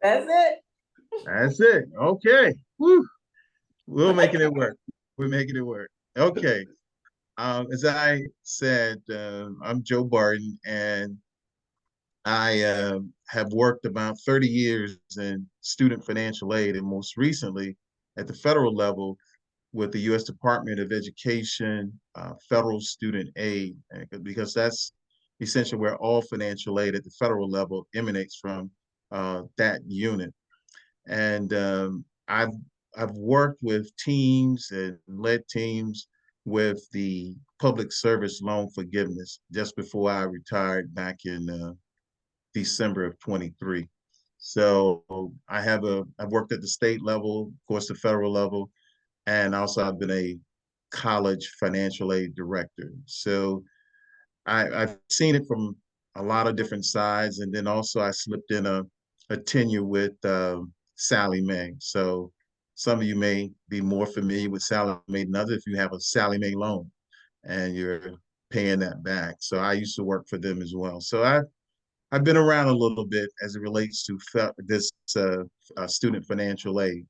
That's it. That's it. Okay. Woo. We're making it work. We're making it work. Okay. As I said, I'm Joe Barden, and I have worked about 30 years in student financial aid, and most recently at the federal level with the U.S. Department of Education, federal student aid, because that's essentially where all financial aid at the federal level emanates from, that unit. And I've worked with teams and led teams with the public service loan forgiveness just before I retired back in December of 23. So I've worked at the state level, of course, the federal level, and also I've been a college financial aid director. So I've seen it from a lot of different sides, and then also I slipped in a tenure with Sally Mae. So some of you may be more familiar with Sally Mae than others if you have a Sally Mae loan and you're paying that back. So I used to work for them as well. So I've been around a little bit as it relates to this student financial aid.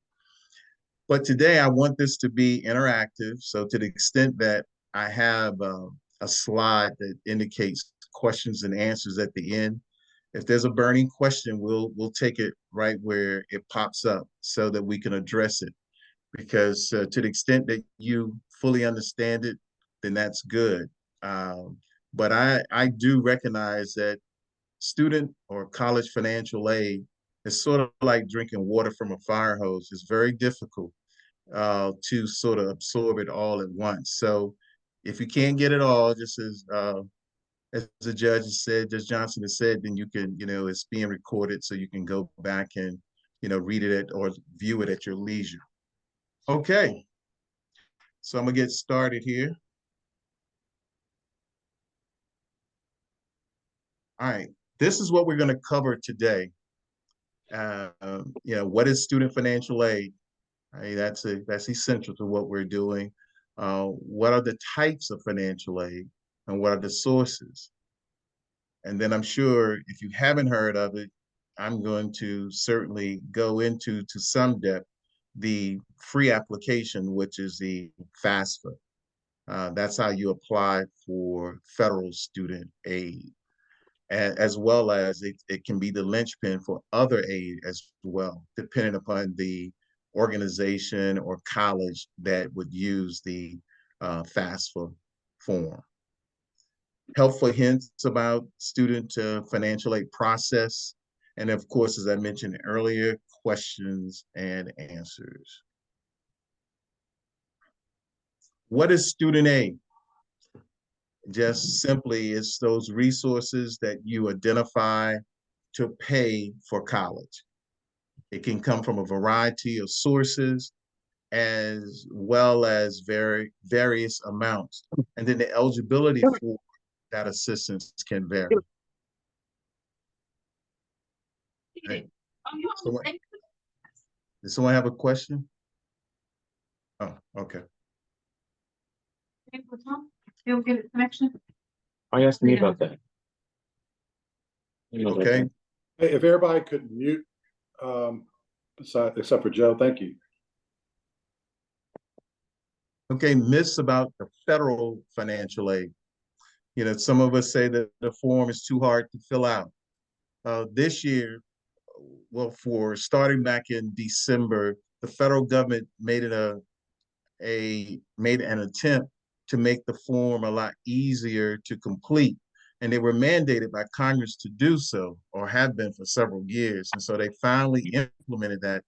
But today I want this to be interactive. So to the extent that I have a slide that indicates questions and answers at the end, if there's a burning question, we'll take it right where it pops up so that we can address it. Because to the extent that you fully understand it, then that's good. But I do recognize that student or college financial aid is sort of like drinking water from a fire hose. It's very difficult to sort of absorb it all at once. So if you can't get it all, just as the judge has said, Judge Johnson has said, then you can, it's being recorded so you can go back and, read it or view it at your leisure. Okay, so I'm gonna get started here. All right, this is what we're gonna cover today. What is student financial aid? Right, that's essential to what we're doing. What are the types of financial aid and what are the sources? And then I'm sure if you haven't heard of it, I'm going to certainly go into to some depth the free application, which is the FAFSA. That's how you apply for federal student aid, as well as it can be the linchpin for other aid as well, depending upon the organization or college that would use the FAFSA form. Helpful hints about student financial aid process. And of course, as I mentioned earlier, questions and answers. What is student aid? Just simply, it's those resources that you identify to pay for college. It can come from a variety of sources as well as various amounts. And then the eligibility for that assistance can vary. Right. Does someone have a question? Oh, okay. You'll get a connection. I asked me about that. Okay. Hey, if everybody could mute, except for Joe, thank you. Okay, myths about the federal financial aid. Some of us say that the form is too hard to fill out. This year, well, for starting back in December, the federal government made an attempt to make the form a lot easier to complete. And they were mandated by Congress to do so, or have been for several years. And so they finally implemented that.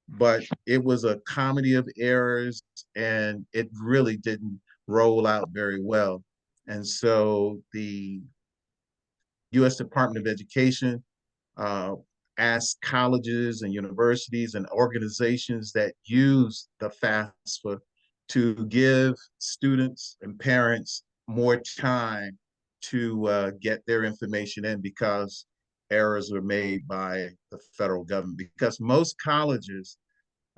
But it was a comedy of errors, and it really didn't roll out very well. And so the U.S. Department of Education asked colleges and universities and organizations that use the FAFSA to give students and parents more time to get their information in because errors were made by the federal government. Because most colleges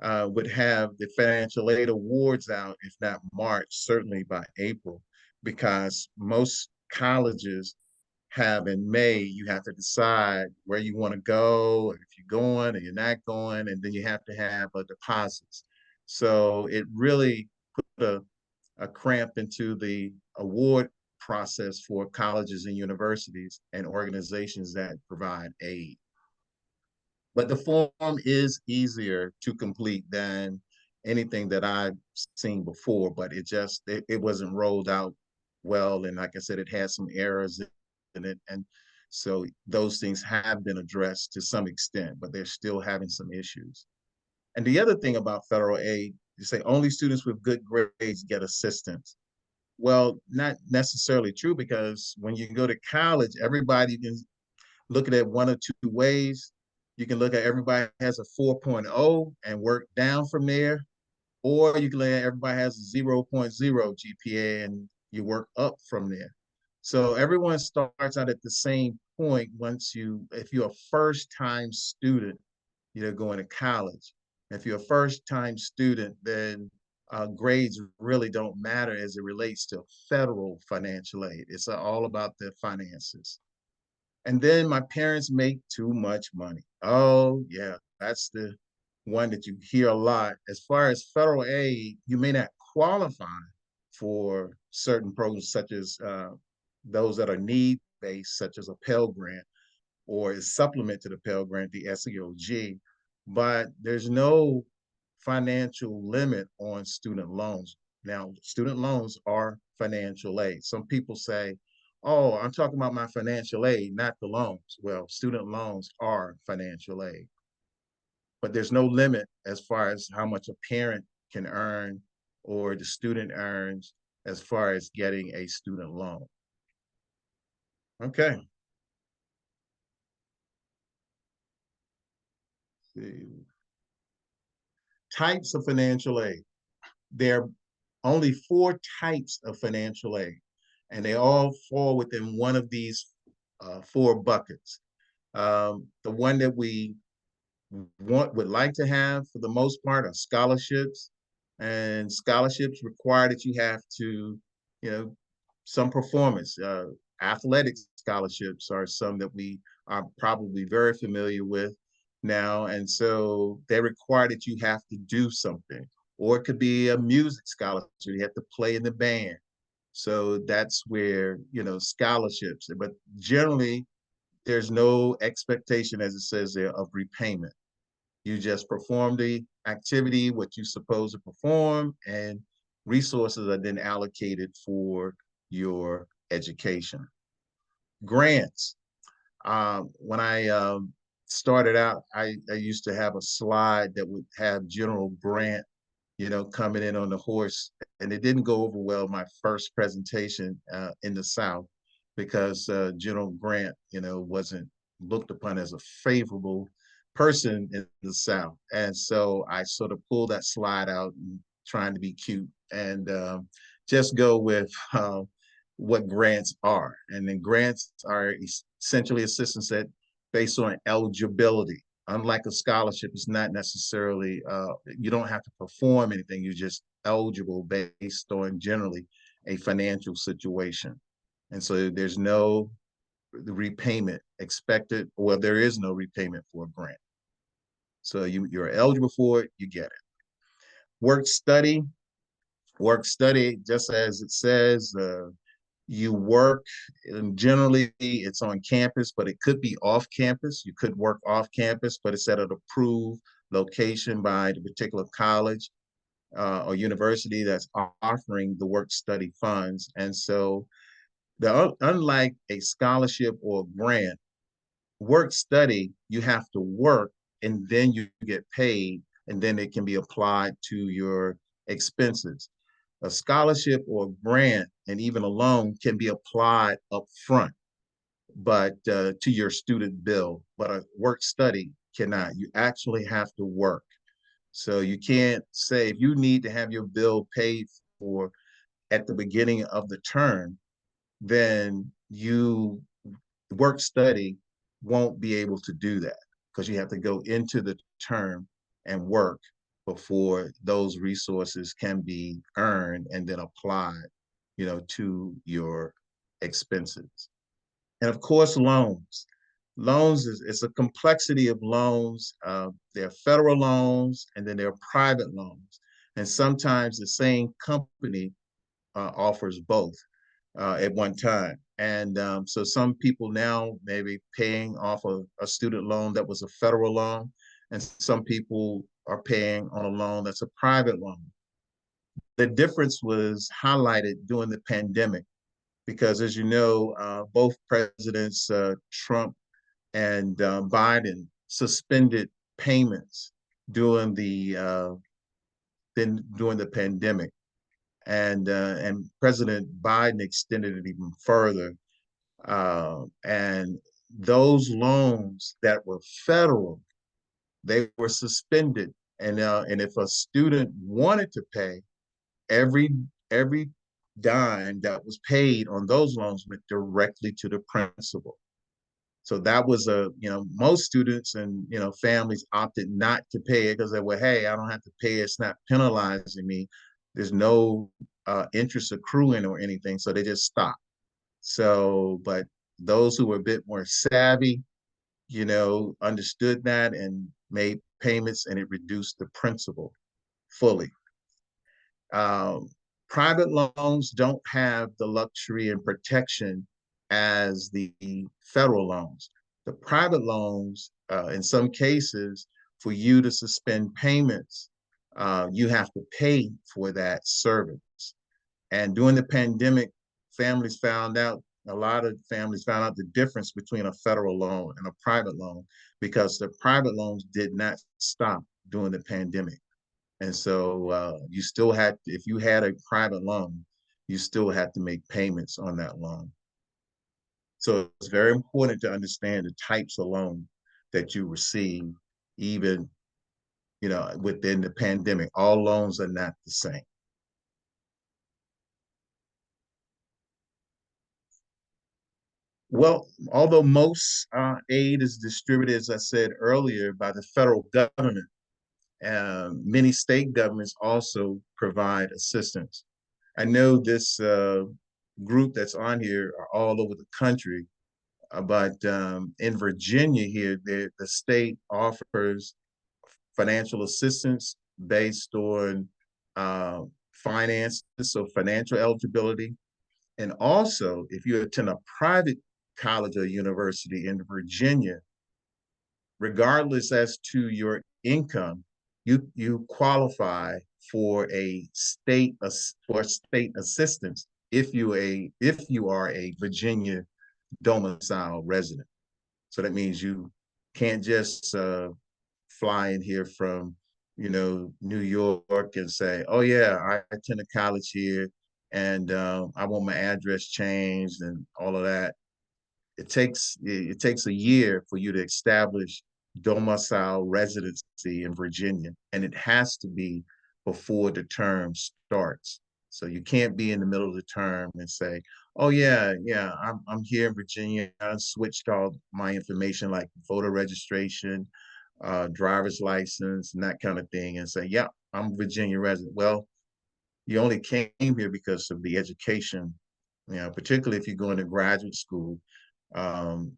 would have the financial aid awards out, if not March, certainly by April, because most colleges have in May, you have to decide where you want to go, if you're going or you're not going, and then you have to have deposits. So it really put a cramp into the award process for colleges and universities and organizations that provide aid. But the form is easier to complete than anything that I've seen before, but it wasn't rolled out well. And like I said, it had some errors in it. And so those things have been addressed to some extent, but they're still having some issues. And the other thing about federal aid, you say only students with good grades get assistance. Well, not necessarily true, because when you go to college, everybody can look at it one or two ways. You can look at everybody has a 4.0 and work down from there, or you can look at everybody has a 0.0 GPA and you work up from there. So everyone starts out at the same point if you're a first-time student, going to college. If you're a first-time student, then grades really don't matter as it relates to federal financial aid. It's all about the finances. And then my parents make too much money. Oh, yeah, that's the one that you hear a lot. As far as federal aid, you may not qualify for certain programs, such as those that are need-based, such as a Pell Grant, or is supplement to the Pell Grant, the SEOG, but there's no financial limit on student loans. Now, student loans are financial aid. Some people say, oh, I'm talking about my financial aid, not the loans. Well, student loans are financial aid, but there's no limit as far as how much a parent can earn or the student earns as far as getting a student loan. Okay. Types of financial aid. There are only 4 types of financial aid, and they all fall within one of these 4 buckets. The one that we would like to have for the most part are scholarships, and scholarships require that you have to, some performance. Athletic scholarships are some that we are probably very familiar with now, and so they require that you have to do something. Or it could be a music scholarship, you have to play in the band. So that's where, scholarships, but generally there's no expectation, as it says there, of repayment. You just perform the activity, what you're supposed to perform, and resources are then allocated for your education. Grants. When I started out, I used to have a slide that would have General Grant, coming in on the horse, and it didn't go over well my first presentation in the South, because General Grant, wasn't looked upon as a favorable person in the South. And so I sort of pulled that slide out and trying to be cute and just go with what grants are. And then grants are essentially assistance that based on eligibility. Unlike a scholarship, it's not necessarily, you don't have to perform anything. You're just eligible based on generally a financial situation. And so there's no repayment expected, or there is no repayment for a grant. So you're eligible for it, you get it. Work study, just as it says, you work, and generally it's on campus, but it could be off campus. You could work off campus, but it's at an approved location by the particular college or university that's offering the work study funds. And so unlike a scholarship or grant, work study, you have to work and then you get paid, and then it can be applied to your expenses. A scholarship or grant and even a loan can be applied up front, but to your student bill, but a work study cannot. You actually have to work. So you can't say, if you need to have your bill paid for at the beginning of the term, then work study won't be able to do that, because you have to go into the term and work before those resources can be earned and then applied, to your expenses. And of course, loans. Loans is it's a complexity of loans. There are federal loans and then there are private loans. And sometimes the same company offers both at one time. And so some people now may be paying off a student loan that was a federal loan, and some people are paying on a loan that's a private loan. The difference was highlighted during the pandemic because, as you know, both presidents, Trump and Biden, suspended payments during during the pandemic, and President Biden extended it even further. And those loans that were federal, they were suspended, and if a student wanted to pay, every every dime that was paid on those loans went directly to the principal. So that was most students and families opted not to pay it because they were, hey, I don't have to pay it. It's not penalizing me. There's no interest accruing or anything. So they just stopped. So, but those who were a bit more savvy, understood that and made payments, and it reduced the principal fully. Um, Private loans don't have the luxury and protection as the federal loans. The private loans, in some cases, for you to suspend payments, you have to pay for that service. And during the pandemic, a lot of families found out the difference between a federal loan and a private loan because the private loans did not stop during the pandemic. And so you still had, if you had a private loan, you still had to make payments on that loan. So it's very important to understand the types of loan that you receive, even, within the pandemic. All loans are not the same. Well, although most aid is distributed, as I said earlier, by the federal government, many state governments also provide assistance. I know this group that's on here are all over the country, but in Virginia here, the state offers financial assistance based on finances, so financial eligibility. And also, if you attend a private college or university in Virginia, regardless as to your income, you qualify for state assistance if you are a Virginia domicile resident. So that means you can't just fly in here from New York and say, oh yeah, I attended college here and I want my address changed and all of that. It takes a year for you to establish domicile residency in Virginia, and it has to be before the term starts. So you can't be in the middle of the term and say, "Oh yeah, I'm here in Virginia. I switched all my information like voter registration, driver's license, and that kind of thing," and say, "Yeah, I'm a Virginia resident." Well, you only came here because of the education, particularly if you're going to graduate school.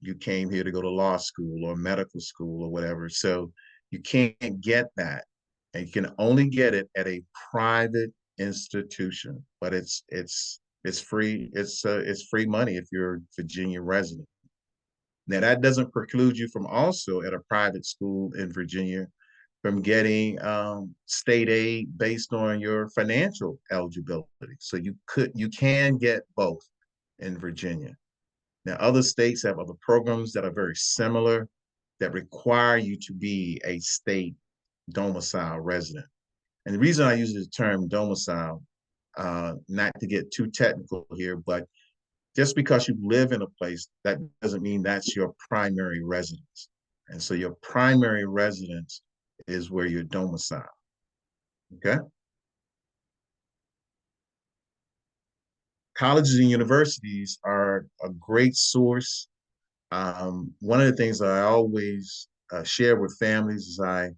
You came here to go to law school or medical school or whatever. So you can't get that. And you can only get it at a private institution, but it's free. It's free money if you're a Virginia resident. Now that doesn't preclude you from also at a private school in Virginia from getting state aid based on your financial eligibility. So you can get both in Virginia. Now, other states have other programs that are very similar that require you to be a state domicile resident. And the reason I use the term domicile, not to get too technical here, but just because you live in a place, that doesn't mean that's your primary residence. And so your primary residence is where you're domiciled. Okay. Colleges and universities are a great source. One of the things that I always share with families as I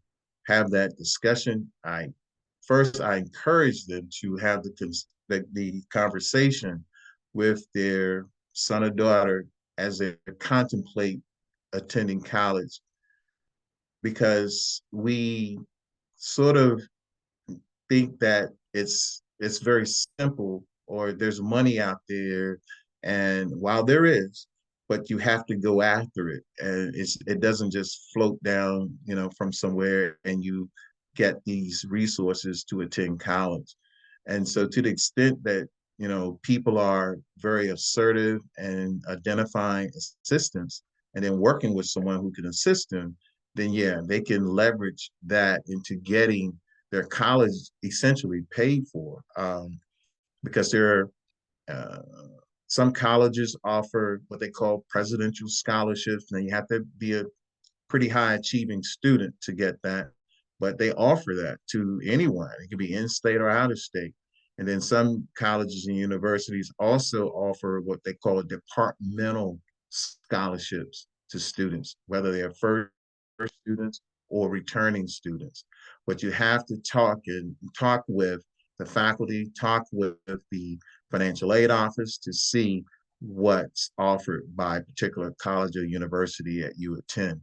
have that discussion, I encourage them to have the conversation with their son or daughter as they contemplate attending college, because we sort of think that it's very simple, or there's money out there, and while there is, but you have to go after it, and it doesn't just float down, from somewhere, and you get these resources to attend college. And so to the extent that people are very assertive and identifying assistance and then working with someone who can assist them, then yeah, they can leverage that into getting their college essentially paid for, because there are uh, some colleges offer what they call presidential scholarships, and you have to be a pretty high achieving student to get that, but they offer that to anyone. It can be in state or out of state. And then some colleges and universities also offer what they call departmental scholarships to students, whether they're first students or returning students. But you have to talk with the faculty, talk with the financial aid office to see what's offered by a particular college or university that you attend.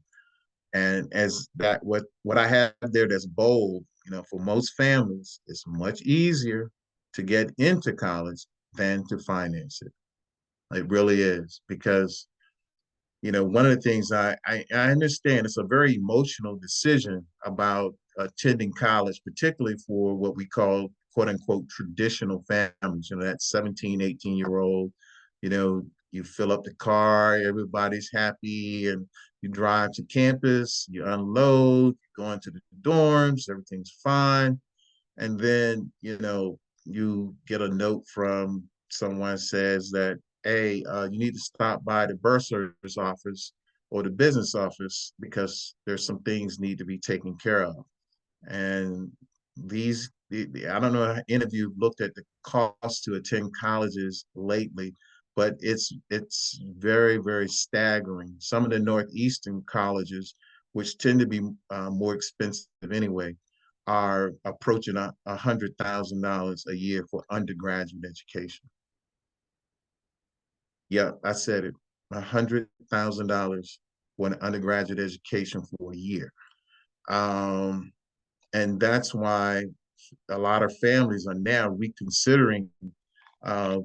And as that what I have there that's bold, for most families, it's much easier to get into college than to finance it. It really is, because one of the things I understand, it's a very emotional decision about attending college, particularly for what we call quote unquote traditional families, that 17, 18-year old, you fill up the car, everybody's happy, and you drive to campus, you unload, go into the dorms, everything's fine. And then, you get a note from someone says that, hey, you need to stop by the bursar's office or the business office because there's some things need to be taken care of. And I don't know if any of you looked at the cost to attend colleges lately, but it's very, very staggering. Some of the Northeastern colleges, which tend to be more expensive anyway, are approaching $100,000 a year for undergraduate education. Yeah, I said it, $100,000 for an undergraduate education for a year. And that's why a lot of families are now reconsidering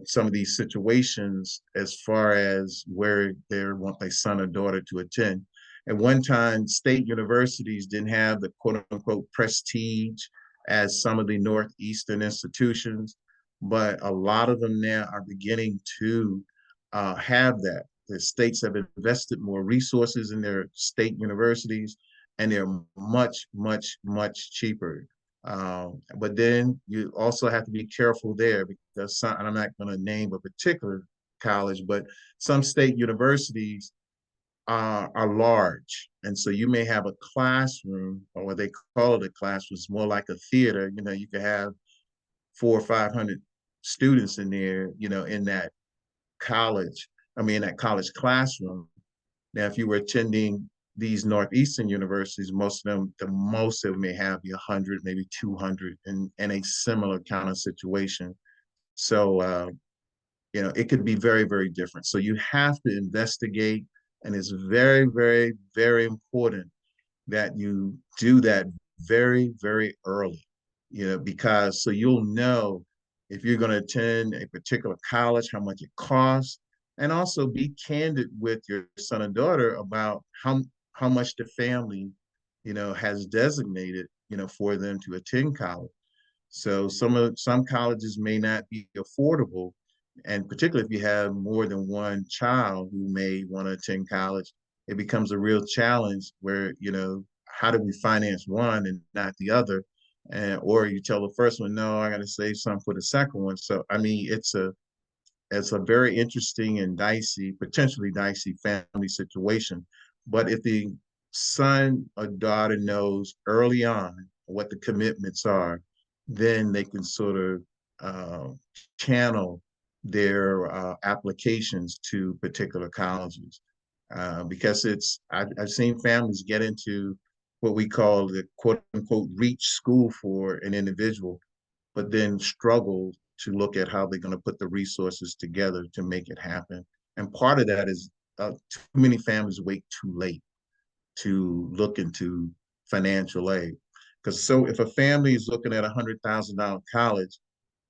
some of these situations as far as where they want their son or daughter to attend. At one time, state universities didn't have the quote unquote prestige as some of the Northeastern institutions, but a lot of them now are beginning to have that. The states have invested more resources in their state universities, and they're much, much, much cheaper. But then you also have to be careful there, because and I'm not going to name a particular college, but some state universities are large. And so you may have a classroom, or what they call it a classroom, it's more like a theater. You could have 400 or 500 students in there, in that in that college classroom. Now, if you were attending these Northeastern universities, the most of them may have 100, maybe 200 in a similar kind of situation. So, it could be very, very different. So you have to investigate, and it's very, very, very important that you do that very, very early, because so you'll know if you're going to attend a particular college, how much it costs, and also be candid with your son and daughter about how much the family, has designated, for them to attend college. So some colleges may not be affordable, and particularly if you have more than one child who may want to attend college, it becomes a real challenge where, how do we finance one and not the other? And or you tell the first one, no, I got to save some for the second one. So I mean, it's a very interesting and potentially dicey family situation. But if the son or daughter knows early on what the commitments are, then they can sort of uh, channel their applications to particular colleges. Because I've seen families get into what we call the quote unquote reach school for an individual, but then struggle to look at how they're going to put the resources together to make it happen. And part of that is too many families wait too late to look into financial aid. Because so if a family is looking at $100,000 college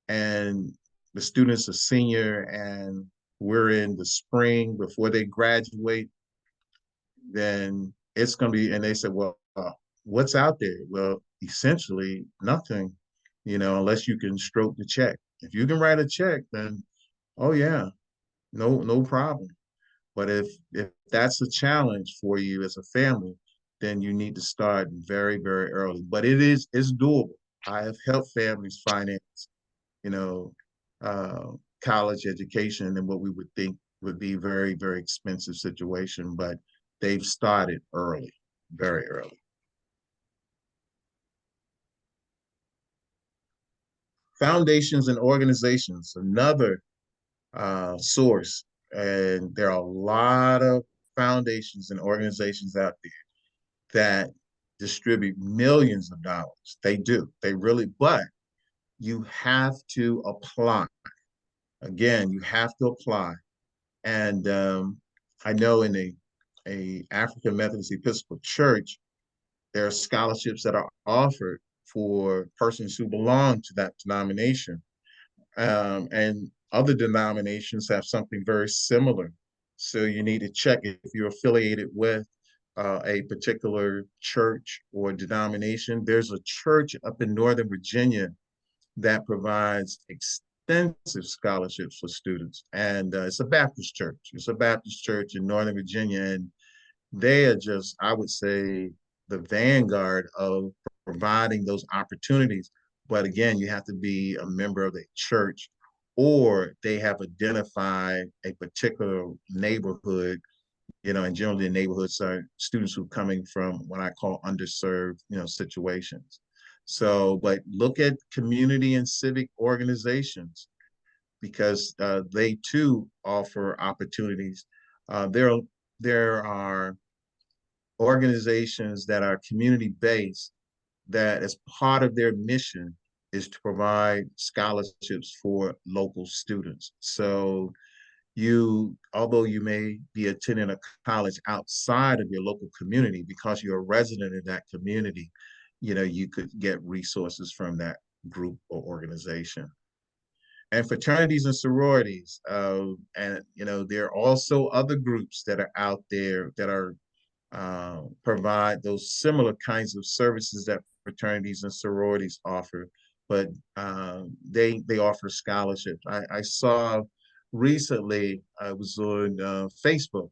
and the student's a senior and we're in the spring before they graduate, then it's going to be, and they said, well, what's out there? Well, essentially nothing, unless you can stroke the check. If you can write a check, then, oh yeah, no problem. But if that's a challenge for you as a family, then you need to start very, very early. But it's doable. I have helped families finance, you know, uh, college education and what we would think would be very, very expensive situation, but they've started early, very early. Foundations and organizations, another source, and there are a lot of foundations and organizations out there that distribute millions of dollars. They do, they really, but you have to apply. Again, you have to apply. And I know in a African Methodist Episcopal Church, there are scholarships that are offered for persons who belong to that denomination. And other denominations have something very similar. So you need to check if you're affiliated with a particular church or denomination. There's a church up in Northern Virginia that provides extensive scholarships for students. And it's a Baptist church. It's a Baptist church in Northern Virginia. And they are just, I would say, the vanguard of providing those opportunities. But again, you have to be a member of the church, or they have identified a particular neighborhood, and generally the neighborhoods are students who are coming from what I call underserved, situations. So, but look at community and civic organizations because they too offer opportunities. There are organizations that are community based that as part of their mission is to provide scholarships for local students. So although you may be attending a college outside of your local community, because you're a resident in that community, you could get resources from that group or organization. And fraternities and sororities, and there are also other groups that are out there that are provide those similar kinds of services that fraternities and sororities offer, but they offer scholarships. I saw recently, I was on Facebook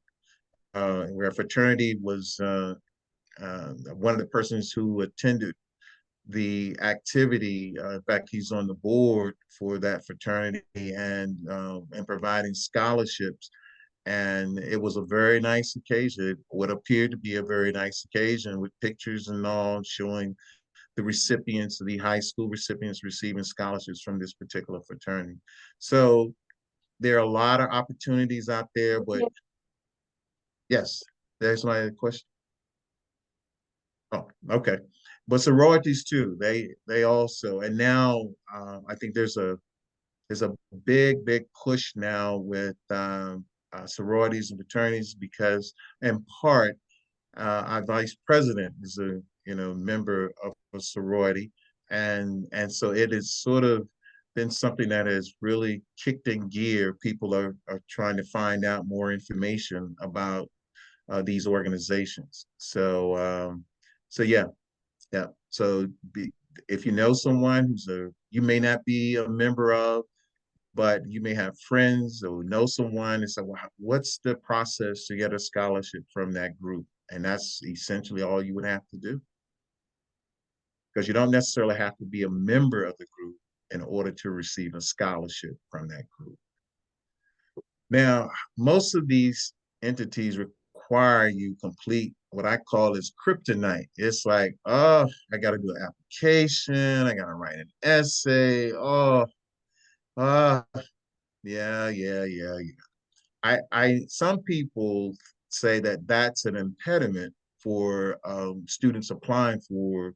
where a fraternity was one of the persons who attended the activity. In fact, he's on the board for that fraternity and providing scholarships. And it was a very nice occasion, what appeared to be a very nice occasion with pictures and all showing the recipients, the high school recipients receiving scholarships from this particular fraternity. So there are a lot of opportunities out there, but yes, there's my question. Oh, okay. But sororities too, they also, and now I think there's a big push now with sororities and fraternities because, in part, our vice president is a member of a sorority, and so it has sort of been something that has really kicked in gear. People are trying to find out more information about these organizations. So yeah, yeah. So if you know someone you may not be a member of, but you may have friends or know someone and say, well, what's the process to get a scholarship from that group? And that's essentially all you would have to do. Because you don't necessarily have to be a member of the group in order to receive a scholarship from that group. Now, most of these entities require you complete what I call is kryptonite. It's like, oh, I got to do an application. I got to write an essay. Oh, uh, yeah. Some people say that that's an impediment for students applying for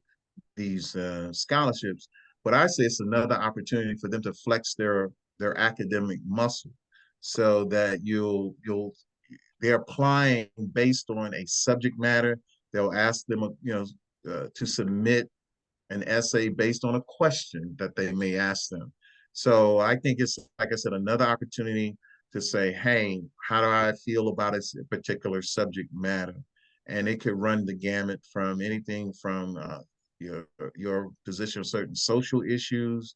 these scholarships, but I say it's another opportunity for them to flex their academic muscle, so that they're applying based on a subject matter. They'll ask them, to submit an essay based on a question that they may ask them. So I think it's, like I said, another opportunity to say, hey, how do I feel about a particular subject matter? And it could run the gamut from anything from your position on certain social issues,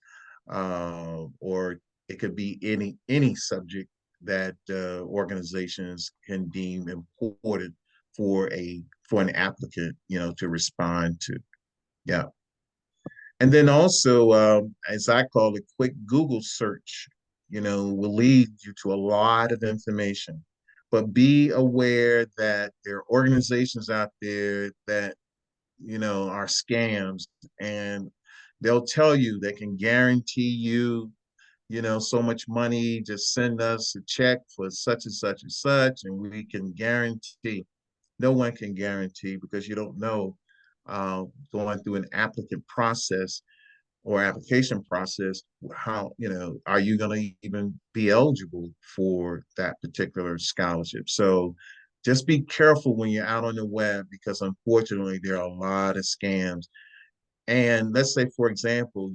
or it could be any subject that organizations can deem important for an applicant, to respond to. Yeah. And then also, as I call it, quick Google search, will lead you to a lot of information. But be aware that there are organizations out there that, are scams, and they'll tell you they can guarantee you, so much money, just send us a check for such and such and such, and we can guarantee. No one can guarantee, because you don't know, going through an applicant process or application process, how, are you going to even be eligible for that particular scholarship? So just be careful when you're out on the web, because unfortunately there are a lot of scams. And let's say, for example,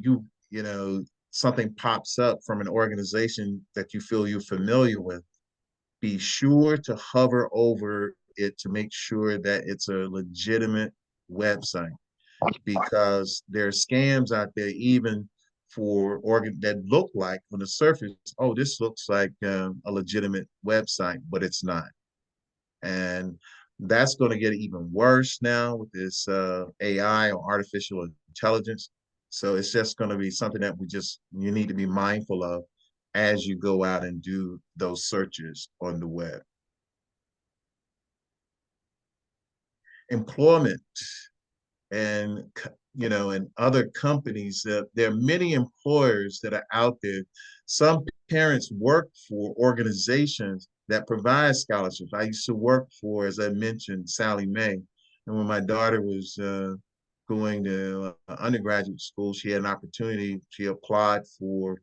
something pops up from an organization that you feel you're familiar with. Be sure to hover over it to make sure that it's a legitimate website, because there are scams out there, even for organ that look like on the surface, oh, this looks like a legitimate website, but it's not. And that's going to get even worse now with this AI, or artificial intelligence. So it's just going to be something that you need to be mindful of as you go out and do those searches on the web. Employment and and other companies, that there are many employers that are out there. Some parents work for organizations that provide scholarships. I used to work for, as I mentioned, Sally Mae, and when my daughter was going to undergraduate school, she had an opportunity. She applied for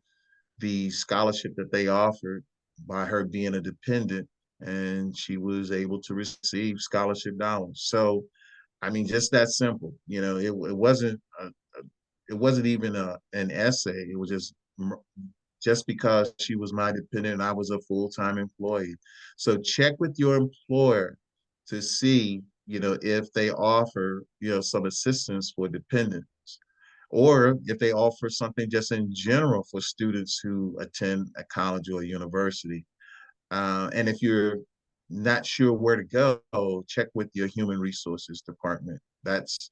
the scholarship that they offered by her being a dependent, and she was able to receive scholarship dollars. So I mean, just that simple. It wasn't even an essay. It was just because she was my dependent and I was a full-time employee. So check with your employer to see, if they offer, some assistance for dependents, or if they offer something just in general for students who attend a college or a university. And if you're not sure where to go, check with your human resources department. That's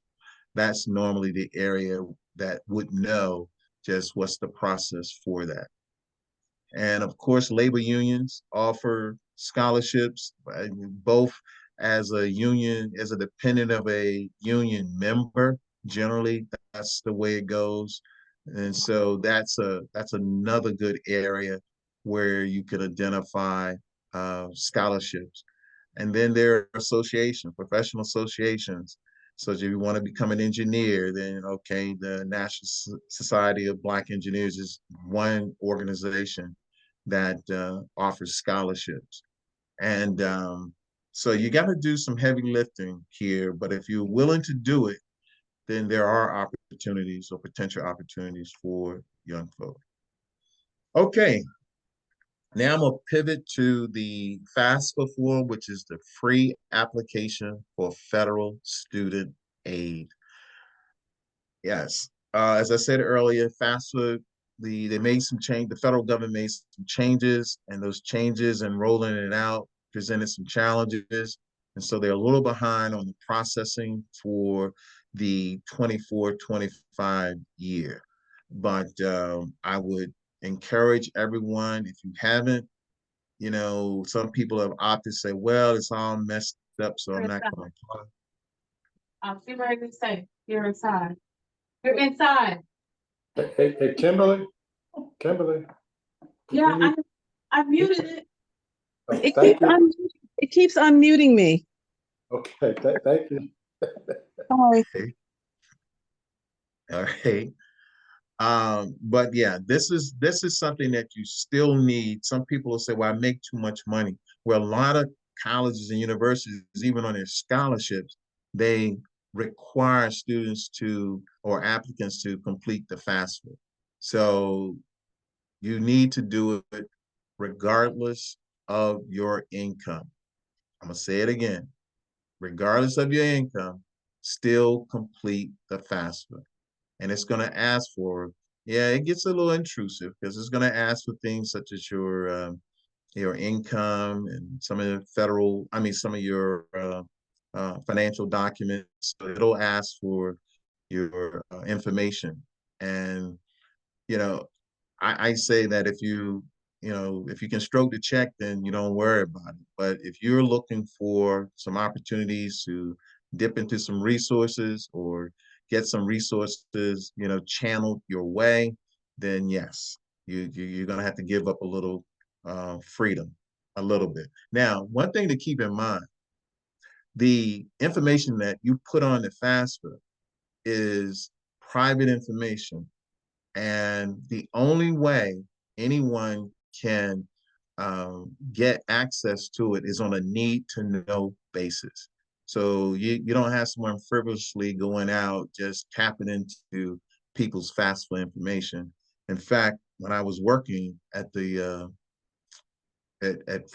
normally the area that would know just what's the process for that. And of course, labor unions offer scholarships, both as a union, as a dependent of a union member. Generally, that's the way it goes. And so that's another good area where you could identify scholarships. And then there are associations, professional associations. So if you want to become an engineer, then okay, the National Society of Black Engineers is one organization that offers scholarships. And so you got to do some heavy lifting here, but if you're willing to do it, then there are opportunities or potential opportunities for young folks. Okay, now I'm gonna pivot to the FAFSA form, which is the free application for federal student aid. Yes, as I said earlier, FAFSA, they made some change. The federal government made some changes, and those changes and rolling it out presented some challenges, and so they're a little behind on the processing for the 24-25 year. But I would encourage everyone, if you haven't, some people have opted to say, well, it's all messed up, so I'm not going to apply. See what I can say. You're inside. You're inside. Hey, Kimberly, Kimberly. Yeah, I muted it. Oh, It thank keeps you. it keeps unmuting me. Okay, thank you. Sorry. Okay. All right. But yeah, this is something that you still need. Some people will say, well, I make too much money. Well, a lot of colleges and universities, even on their scholarships, they require students to, or applicants to, complete the FAFSA. So you need to do it regardless of your income. I'm gonna say it again. Regardless of your income, still complete the FAFSA. And it's gonna ask for, yeah, it gets a little intrusive because it's gonna ask for things such as your income and some of the federal, I mean, some of your financial documents. So it'll ask for your information. And, you know, I say that if if you can stroke the check, then you don't worry about it. But if you're looking for some opportunities to dip into some resources or get some resources, channeled your way, then yes, you're gonna have to give up a little freedom, a little bit. Now, one thing to keep in mind, the information that you put on the FAFSA is private information. And the only way anyone can get access to it is on a need to know basis. So you don't have someone frivolously going out just tapping into people's FAFSA information. In fact, when I was working at the at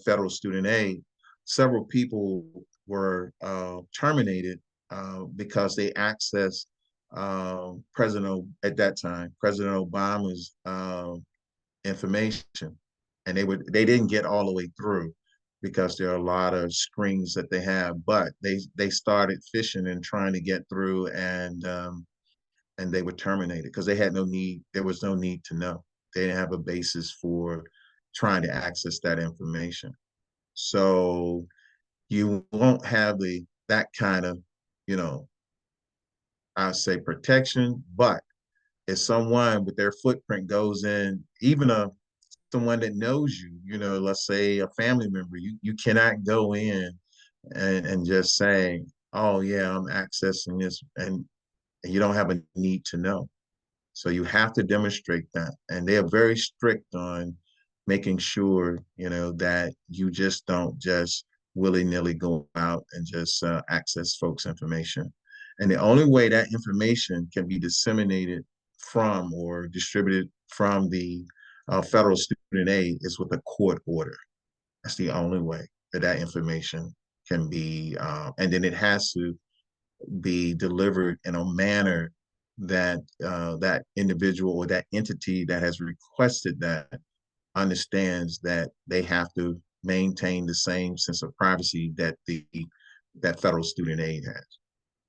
Federal Student Aid, several people were terminated because they accessed at that time President Obama's information, and they didn't get all the way through because there are a lot of screens that they have, but they started fishing and trying to get through, and they were terminated because they had no need. There was no need to know. They didn't have a basis for trying to access that information. So you won't have that kind of, I say protection, but if someone with their footprint goes in, even someone that knows you, let's say a family member, you cannot go in and just say, oh yeah, I'm accessing this, and you don't have a need to know. So you have to demonstrate that. And they are very strict on making sure, that you just don't just willy-nilly go out and just access folks' information. And the only way that information can be disseminated from or distributed from the federal student aid is with a court order. That's the only way that information can be, and then it has to be delivered in a manner that that individual or that entity that has requested that understands that they have to maintain the same sense of privacy that that federal student aid has.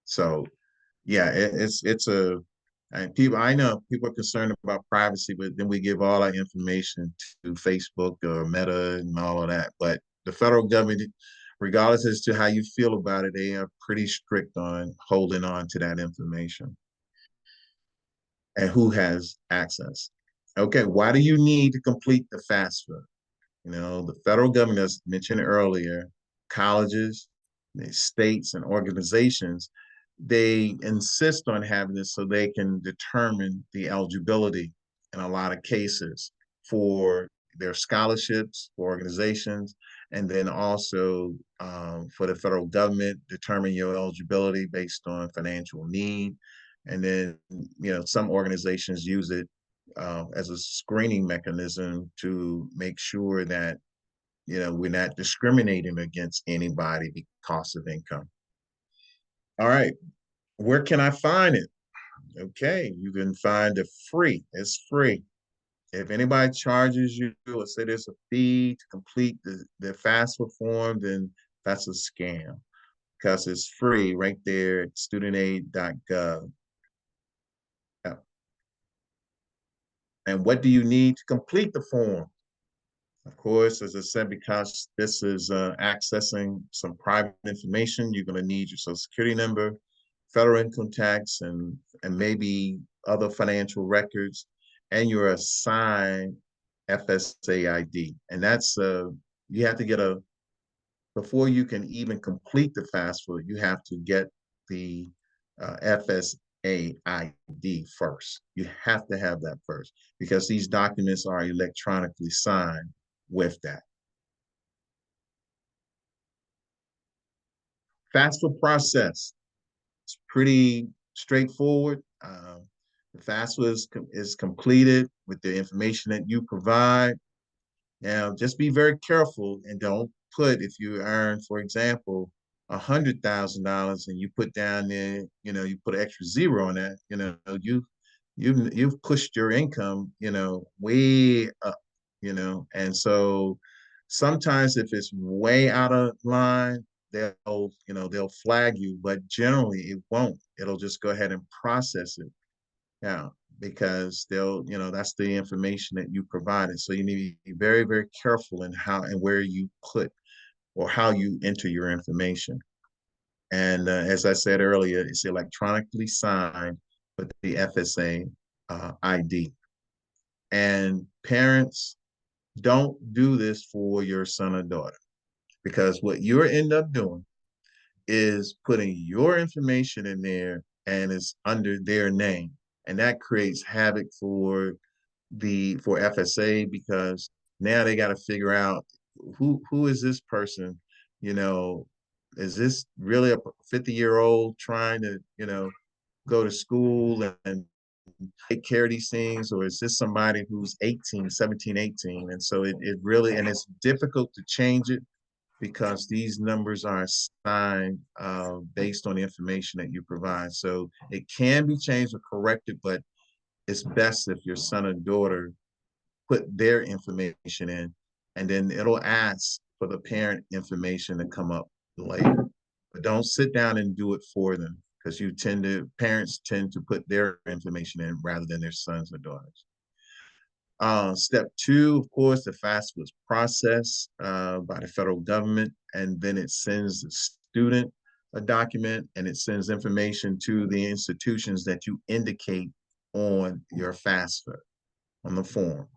So yeah, it's a, and people, I know people are concerned about privacy, but then we give all our information to Facebook or Meta and all of that. But the federal government, regardless as to how you feel about it, they are pretty strict on holding on to that information and who has access. Okay, why do you need to complete the FAFSA? The federal government, as mentioned earlier, colleges, the states, and organizations, they insist on having this so they can determine the eligibility in a lot of cases for their scholarships for organizations, and then also for the federal government, determine your eligibility based on financial need. And then, some organizations use it as a screening mechanism to make sure that, we're not discriminating against anybody because of income. All right, where can I find it? Okay, you can find it free. It's free. If anybody charges you or say there's a fee to complete the FAFSA form, then that's a scam because it's free right there at studentaid.gov. Yeah. And what do you need to complete the form? Of course, as I said, because this is accessing some private information, you're going to need your social security number, federal income tax, and maybe other financial records, and your assigned FSA ID. And that's you have to get before you can even complete the FAFSA, you have to get the FSA ID first. You have to have that first because these documents are electronically signed with that. FAFSA process. It's pretty straightforward. The FAFSA is completed with the information that you provide. Now, just be very careful and don't put, if you earn, for example, $100,000 and you put down there, you put an extra zero on that, you've pushed your income, way up, and so sometimes if it's way out of line, they'll flag you, but generally it won't. It'll just go ahead and process it. Yeah, because that's the information that you provided. So you need to be very, very careful in how and where you put or how you enter your information. And as I said earlier, it's electronically signed with the FSA ID. And parents, don't do this for your son or daughter, because what you end up doing is putting your information in there and it's under their name. And that creates havoc for FSA, because now they got to figure out who is this person, you know, is this really a 50-year-old trying to, go to school and take care of these things, or is this somebody who's 18, 17, 18? And so it really, and it's difficult to change it because these numbers are assigned based on the information that you provide. So it can be changed or corrected, but it's best if your son or daughter put their information in, and then it'll ask for the parent information to come up later. But don't sit down and do it for them, because parents tend to put their information in rather than their sons or daughters. Step two, of course, the FAFSA was processed by the federal government, and then it sends the student a document, and it sends information to the institutions that you indicate on your FAFSA, on the form.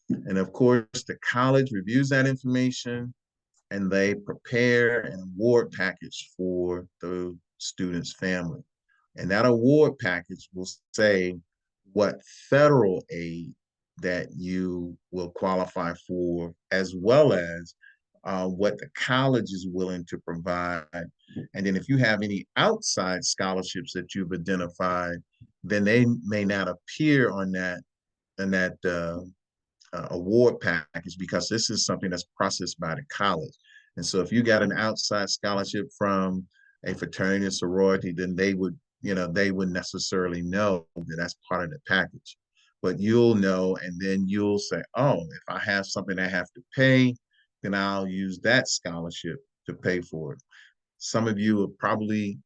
And of course, the college reviews that information and they prepare an award package for the student's family. And that award package will say what federal aid that you will qualify for, as well as what the college is willing to provide. And then if you have any outside scholarships that you've identified, then they may not appear on that award package, because this is something that's processed by the college. And so if you got an outside scholarship from a fraternity or sorority, then they wouldn't necessarily know that that's part of the package. But you'll know, and then you'll say, oh, if I have something I have to pay, then I'll use that scholarship to pay for it. Some of you are probably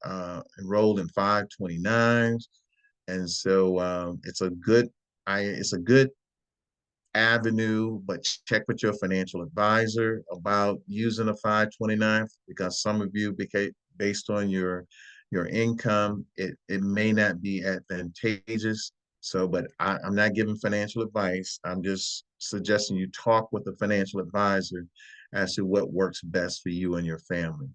enrolled in 529s, and so it's a good avenue, but check with your financial advisor about using a 529, because some of you, based on your income, it may not be advantageous. So, but I'm not giving financial advice. I'm just suggesting you talk with a financial advisor as to what works best for you and your family.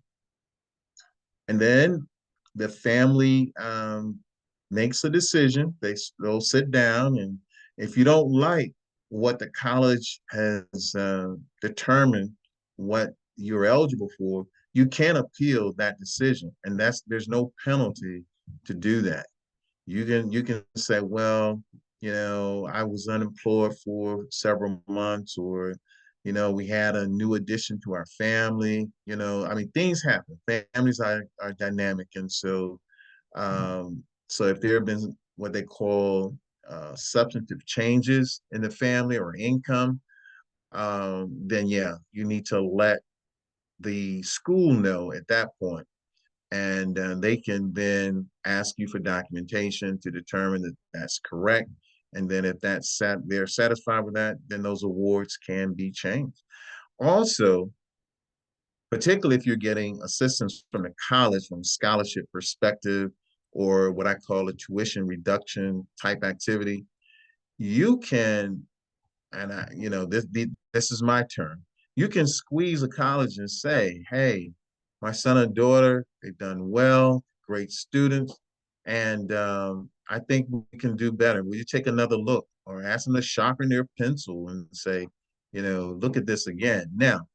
And then the family makes a decision. They'll sit down, and if you don't like what the college has determined what you're eligible for, you can appeal that decision, and there's no penalty to do that. You can say, well, I was unemployed for several months, or we had a new addition to our family. I mean, things happen. Families are dynamic, and so if there have been what they call substantive changes in the family or income, then yeah, you need to let the school know at that point, and they can then ask you for documentation to determine that that's correct. And then if they're satisfied with that, then those awards can be changed. Also, particularly if you're getting assistance from the college from a scholarship perspective, or what I call a tuition reduction type activity, you can, and this is my term, you can squeeze a college and say, hey, my son or daughter, they've done well, great students, and I think we can do better. Will you take another look? Or ask them to sharpen their pencil and say, look at this again. Now,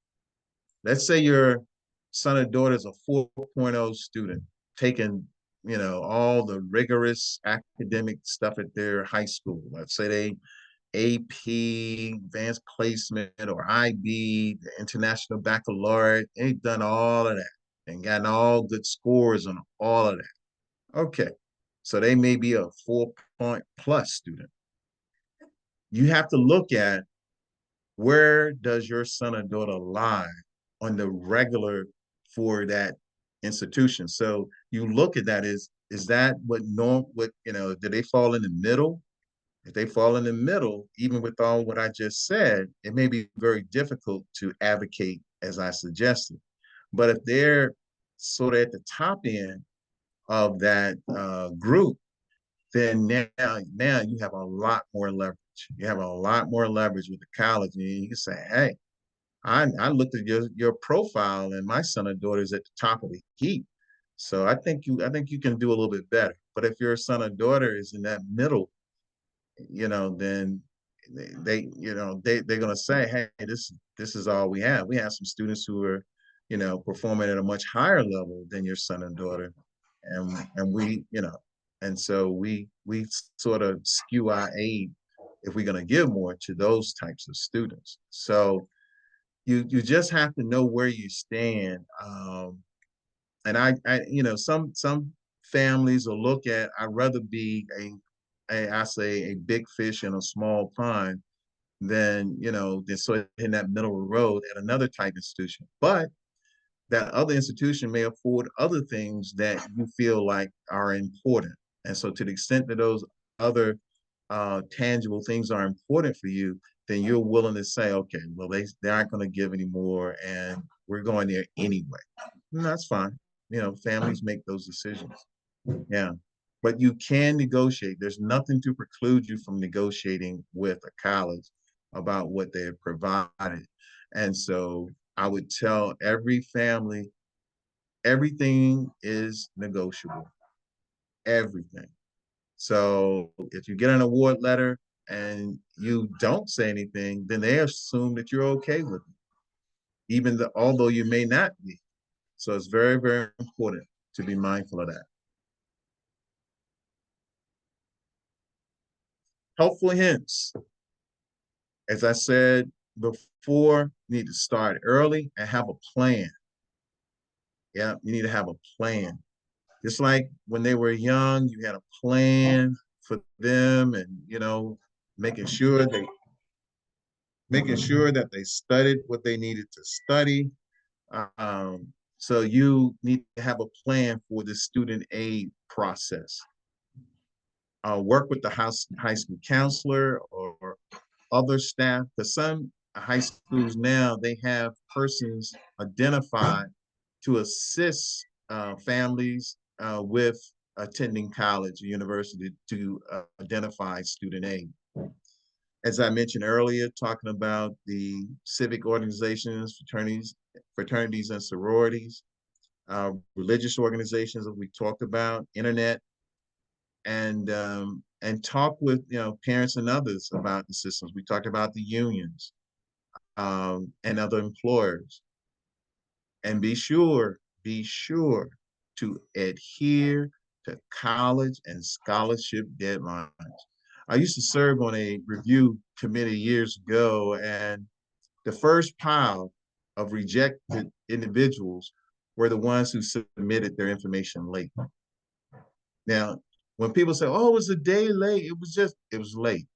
let's say you're son or daughter is a 4.0 student, taking, all the rigorous academic stuff at their high school. Let's say they AP, advanced placement, or IB, the International Baccalaureate. They've done all of that and gotten all good scores on all of that. Okay, so they may be a 4-point plus student. You have to look at, where does your son or daughter lie on the regular for that institution? So you look at that, is that what do they fall in the middle? If they fall in the middle, even with all what I just said, it may be very difficult to advocate as I suggested. But if they're sort of at the top end of that group, then now you have a lot more leverage. You have a lot more leverage with the college, and you can say, hey, I looked at your profile, and my son or daughter is at the top of the heap. So I think you can do a little bit better. But if your son or daughter is in that middle, then they're gonna say, hey, this is all we have. We have some students who are, performing at a much higher level than your son and daughter, and and so we sort of skew our aid, if we're gonna give more, to those types of students. So you just have to know where you stand. And some families will look at, I'd rather be I say a big fish in a small pond than, than sort of in that middle of the road at another type institution. But that other institution may afford other things that you feel like are important. And so to the extent that those other tangible things are important for you, then you're willing to say, okay, well, they aren't going to give any more, and we're going there anyway. And that's fine. Families make those decisions. Yeah. But you can negotiate. There's nothing to preclude you from negotiating with a college about what they have provided. And so I would tell every family, everything is negotiable. Everything. So if you get an award letter and you don't say anything, then they assume that you're okay with it, although you may not be. So it's very, very important to be mindful of that. Helpful hints. As I said before, you need to start early and have a plan. Yeah, you need to have a plan. Just like when they were young, you had a plan for them, and making sure that they studied what they needed to study. So you need to have a plan for the student aid process. Work with the high school counselor or other staff, because some high schools now, they have persons identified to assist families with attending college or university to identify student aid. As I mentioned earlier, talking about the civic organizations, fraternities and sororities, religious organizations that we talked about, internet, and talk with parents and others about the systems. We talked about the unions and other employers. And be sure to adhere to college and scholarship deadlines. I used to serve on a review committee years ago, and the first pile of rejected individuals were the ones who submitted their information late. Now, when people say, oh, it was a day late, it was late.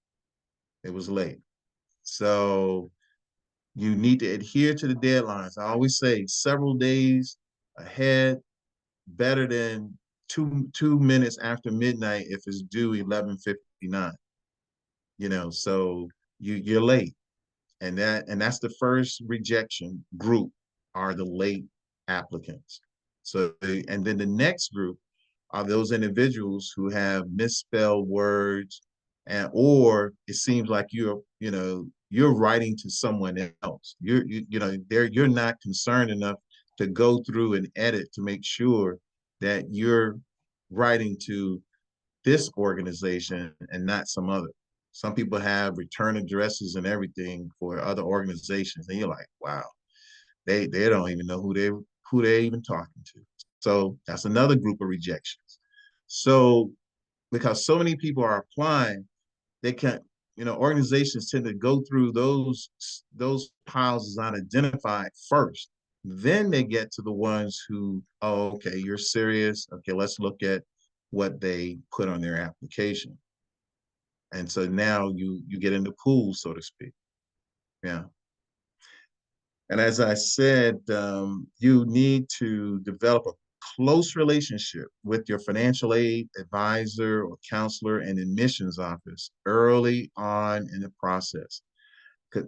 It was late. So you need to adhere to the deadlines. I always say several days ahead, better than two minutes after midnight if it's due 11:59. So you're late. And that's the first rejection group, are the late applicants. So and then the next group are those individuals who have misspelled words, or it seems like you're writing to someone else. You're not concerned enough to go through and edit to make sure that you're writing to this organization and not some other. Some people have return addresses and everything for other organizations, and you're like, wow, they don't even know who who they're even talking to. So that's another group of rejections. So because so many people are applying, they can't, organizations tend to go through those piles unidentified first. Then they get to the ones who, oh, okay, you're serious. Okay, let's look at what they put on their application. And so now you get in the pool, so to speak. Yeah. And as I said, you need to develop a close relationship with your financial aid advisor or counselor and admissions office early on in the process,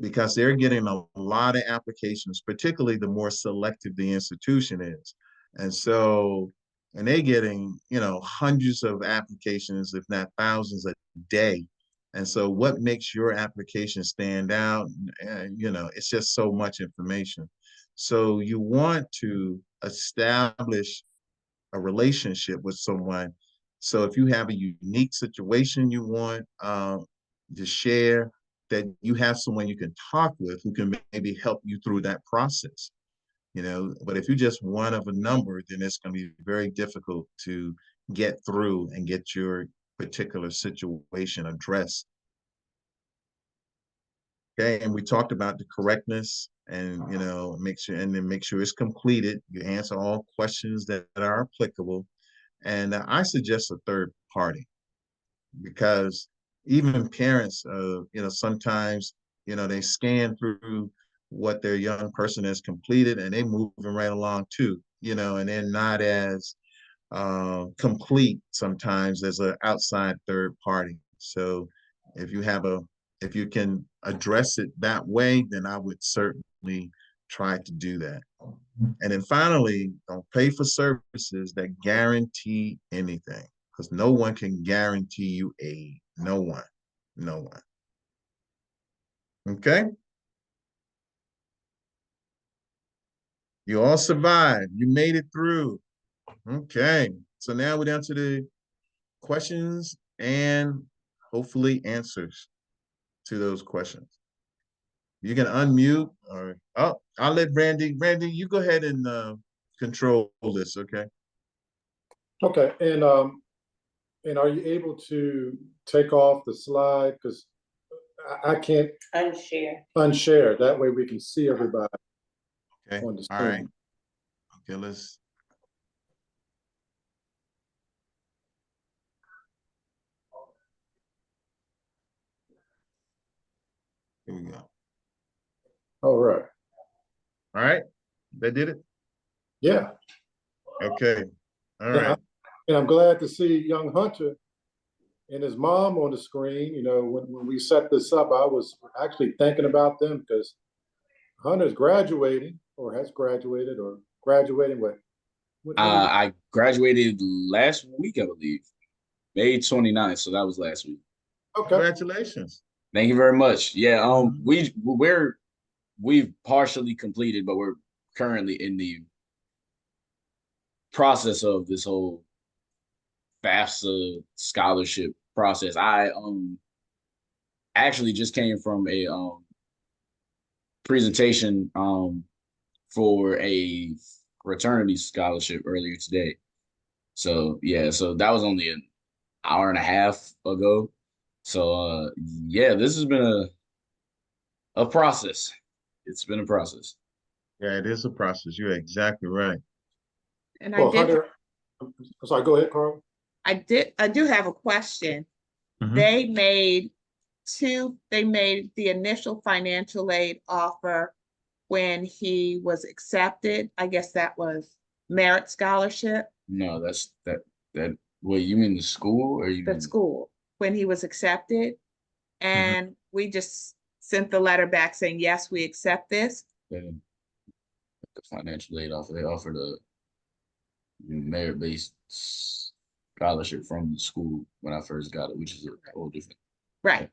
because they're getting a lot of applications, particularly the more selective the institution is. And so, and they're getting, hundreds of applications, if not thousands a day. And so what makes your application stand out? It's just so much information. So you want to establish a relationship with someone. So if you have a unique situation you want to share, that you have someone you can talk with who can maybe help you through that process. But if you're just one of a number, then it's going to be very difficult to get through and get your particular situation addressed. Okay, and we talked about the correctness and make sure it's completed. You answer all questions that are applicable. And I suggest a third party, because even parents, sometimes, they scan through what their young person has completed and they moving right along too, and they're not as complete sometimes as an outside third party. So if you can address it that way, then I would certainly try to do that. And then finally, don't pay for services that guarantee anything, because no one can guarantee you aid. No one. Okay? You all survived. You made it through. Okay. So now we're down to the questions and hopefully answers to those questions. You can unmute or, I'll let Brandy, you go ahead and control this, okay? Okay, and are you able to take off the slide? Because I can't unshare. That way we can see everybody Okay, on the all right. screen. Okay, let's. Here we go. All right. All right, they did it? Yeah. Okay, all Yeah, right. and I'm glad to see young Hunter and his mom on the screen. When we set this up, I was actually thinking about them because Hunter's graduating or has graduated or graduating what? I graduated last week, I believe, May 29th. So that was last week. Okay. Congratulations. Thank you very much. Yeah, we've partially completed, but we're currently in the process of this whole FAFSA scholarship process. I actually just came from a presentation for a fraternity scholarship earlier today. So yeah, so that was only an hour and a half ago. So yeah, this has been a process. It's been a process. Yeah, it is a process. You're exactly right. And Well, Hunter, I'm sorry, go ahead, Carl. I do have a question. Mhm. They made the initial financial aid offer when he was accepted. I guess that was merit scholarship, No, that's that. Wait, you mean the school or you the mean school, when he was accepted. And we just sent the letter back saying, yes, we accept this. the financial aid offer? They offered a merit-based scholarship from the school when I first got it, which is a whole different. Right.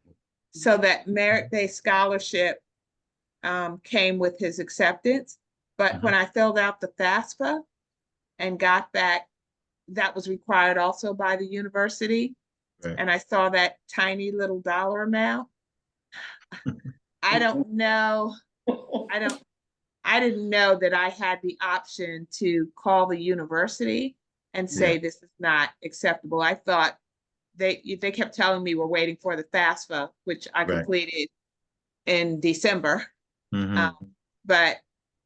So that merit-based scholarship came with his acceptance. But when I filled out the FAFSA and got back, that was required also by the university. Right. And I saw that tiny little dollar amount. I don't know. I didn't know that I had the option to call the university and say this is not acceptable. I thought they kept telling me we're waiting for the FAFSA, which I Right. completed in December. Mhm. But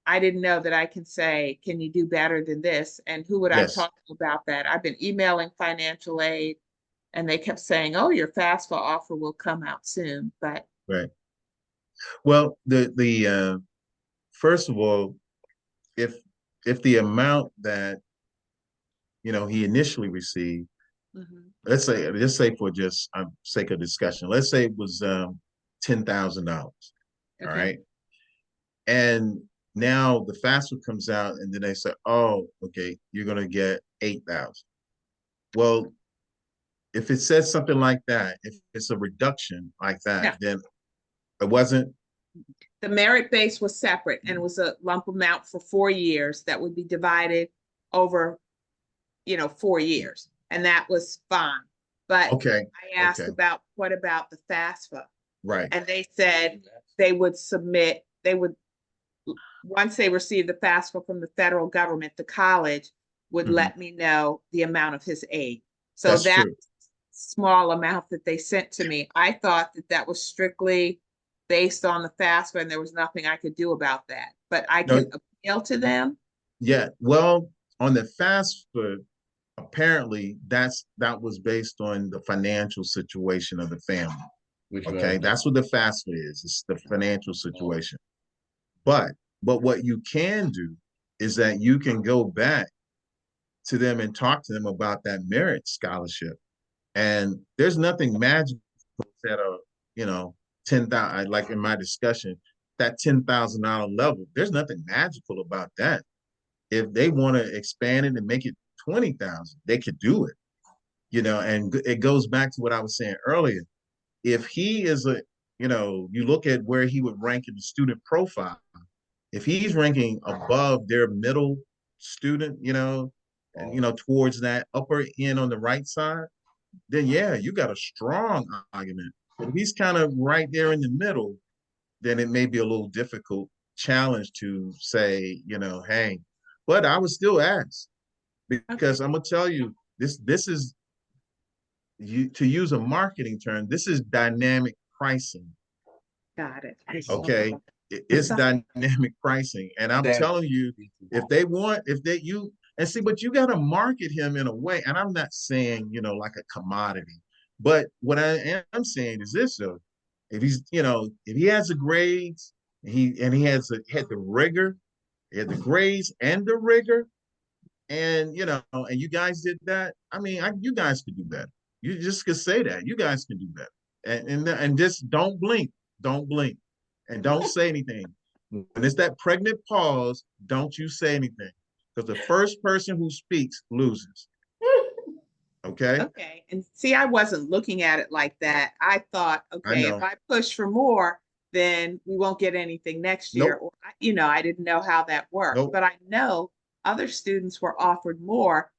I didn't know that I can say, can you do better than this? And who would I Yes. talk to about that? I've been emailing financial aid and they kept saying, oh, your FAFSA offer will come out soon. But Right. Well, the first of all, if the amount that he initially received, mhm, let's say for just sake of discussion, let's say it was $10,000. All okay. right. And now the FAFSA comes out and then they say, oh, okay, you're gonna get 8,000. Well, if it says something like that, if it's a reduction like that, No, then it wasn't. the merit base was separate and was a lump amount for 4 years that would be divided over, 4 years. And that was fine. But Okay. I asked Okay. about what about the FAFSA? Right. And they said they would submit, once they received the FAFSA from the federal government, the college would Mhm. let me know the amount of his aid. So That's that true. small amount that they sent to me, I thought that that was strictly based on the FAFSA and there was nothing I could do about that. But I No, can appeal to them. yeah. Well, on the FAFSA, apparently that was based on the financial situation of the family. Which Okay, that's what the FAFSA is. It's the financial situation. But what you can do is that you can go back to them and talk to them about that merit scholarship. And there's nothing magical at a, 10,000, like in my discussion, that $10,000 level. There's nothing magical about that. If they want to expand it and make it 20,000, they could do it. And it goes back to what I was saying earlier. If he is you look at where he would rank in the student profile. If he's ranking above their middle student, and towards that upper end on the right side, then yeah, you got a strong argument. But if he's kind of right there in the middle, then it may be a little difficult challenge to say, hey, but I would still ask because Okay, I'm gonna tell you this is you to use a marketing term, this is dynamic pricing. got it. Okay. It's dynamic pricing. And I'm telling you, if they you and see, but you got to market him in a way. And I'm not saying, like a commodity, but what I am saying is this though. If he's, if he has the grades, he had the rigor, he had the grades and the rigor, and and you guys did that. I mean, you guys could do better. You just could say that. You guys can do better. And just don't blink. Don't blink. And don't say anything. When it's that pregnant pause, don't you say anything. Because the first person who speaks loses. Okay? Okay. And see, I wasn't looking at it like that. I thought, I okay, if know. I push for more, then we won't get anything next year. Nope. Or, I didn't know how that worked. Nope. But I know other students were offered more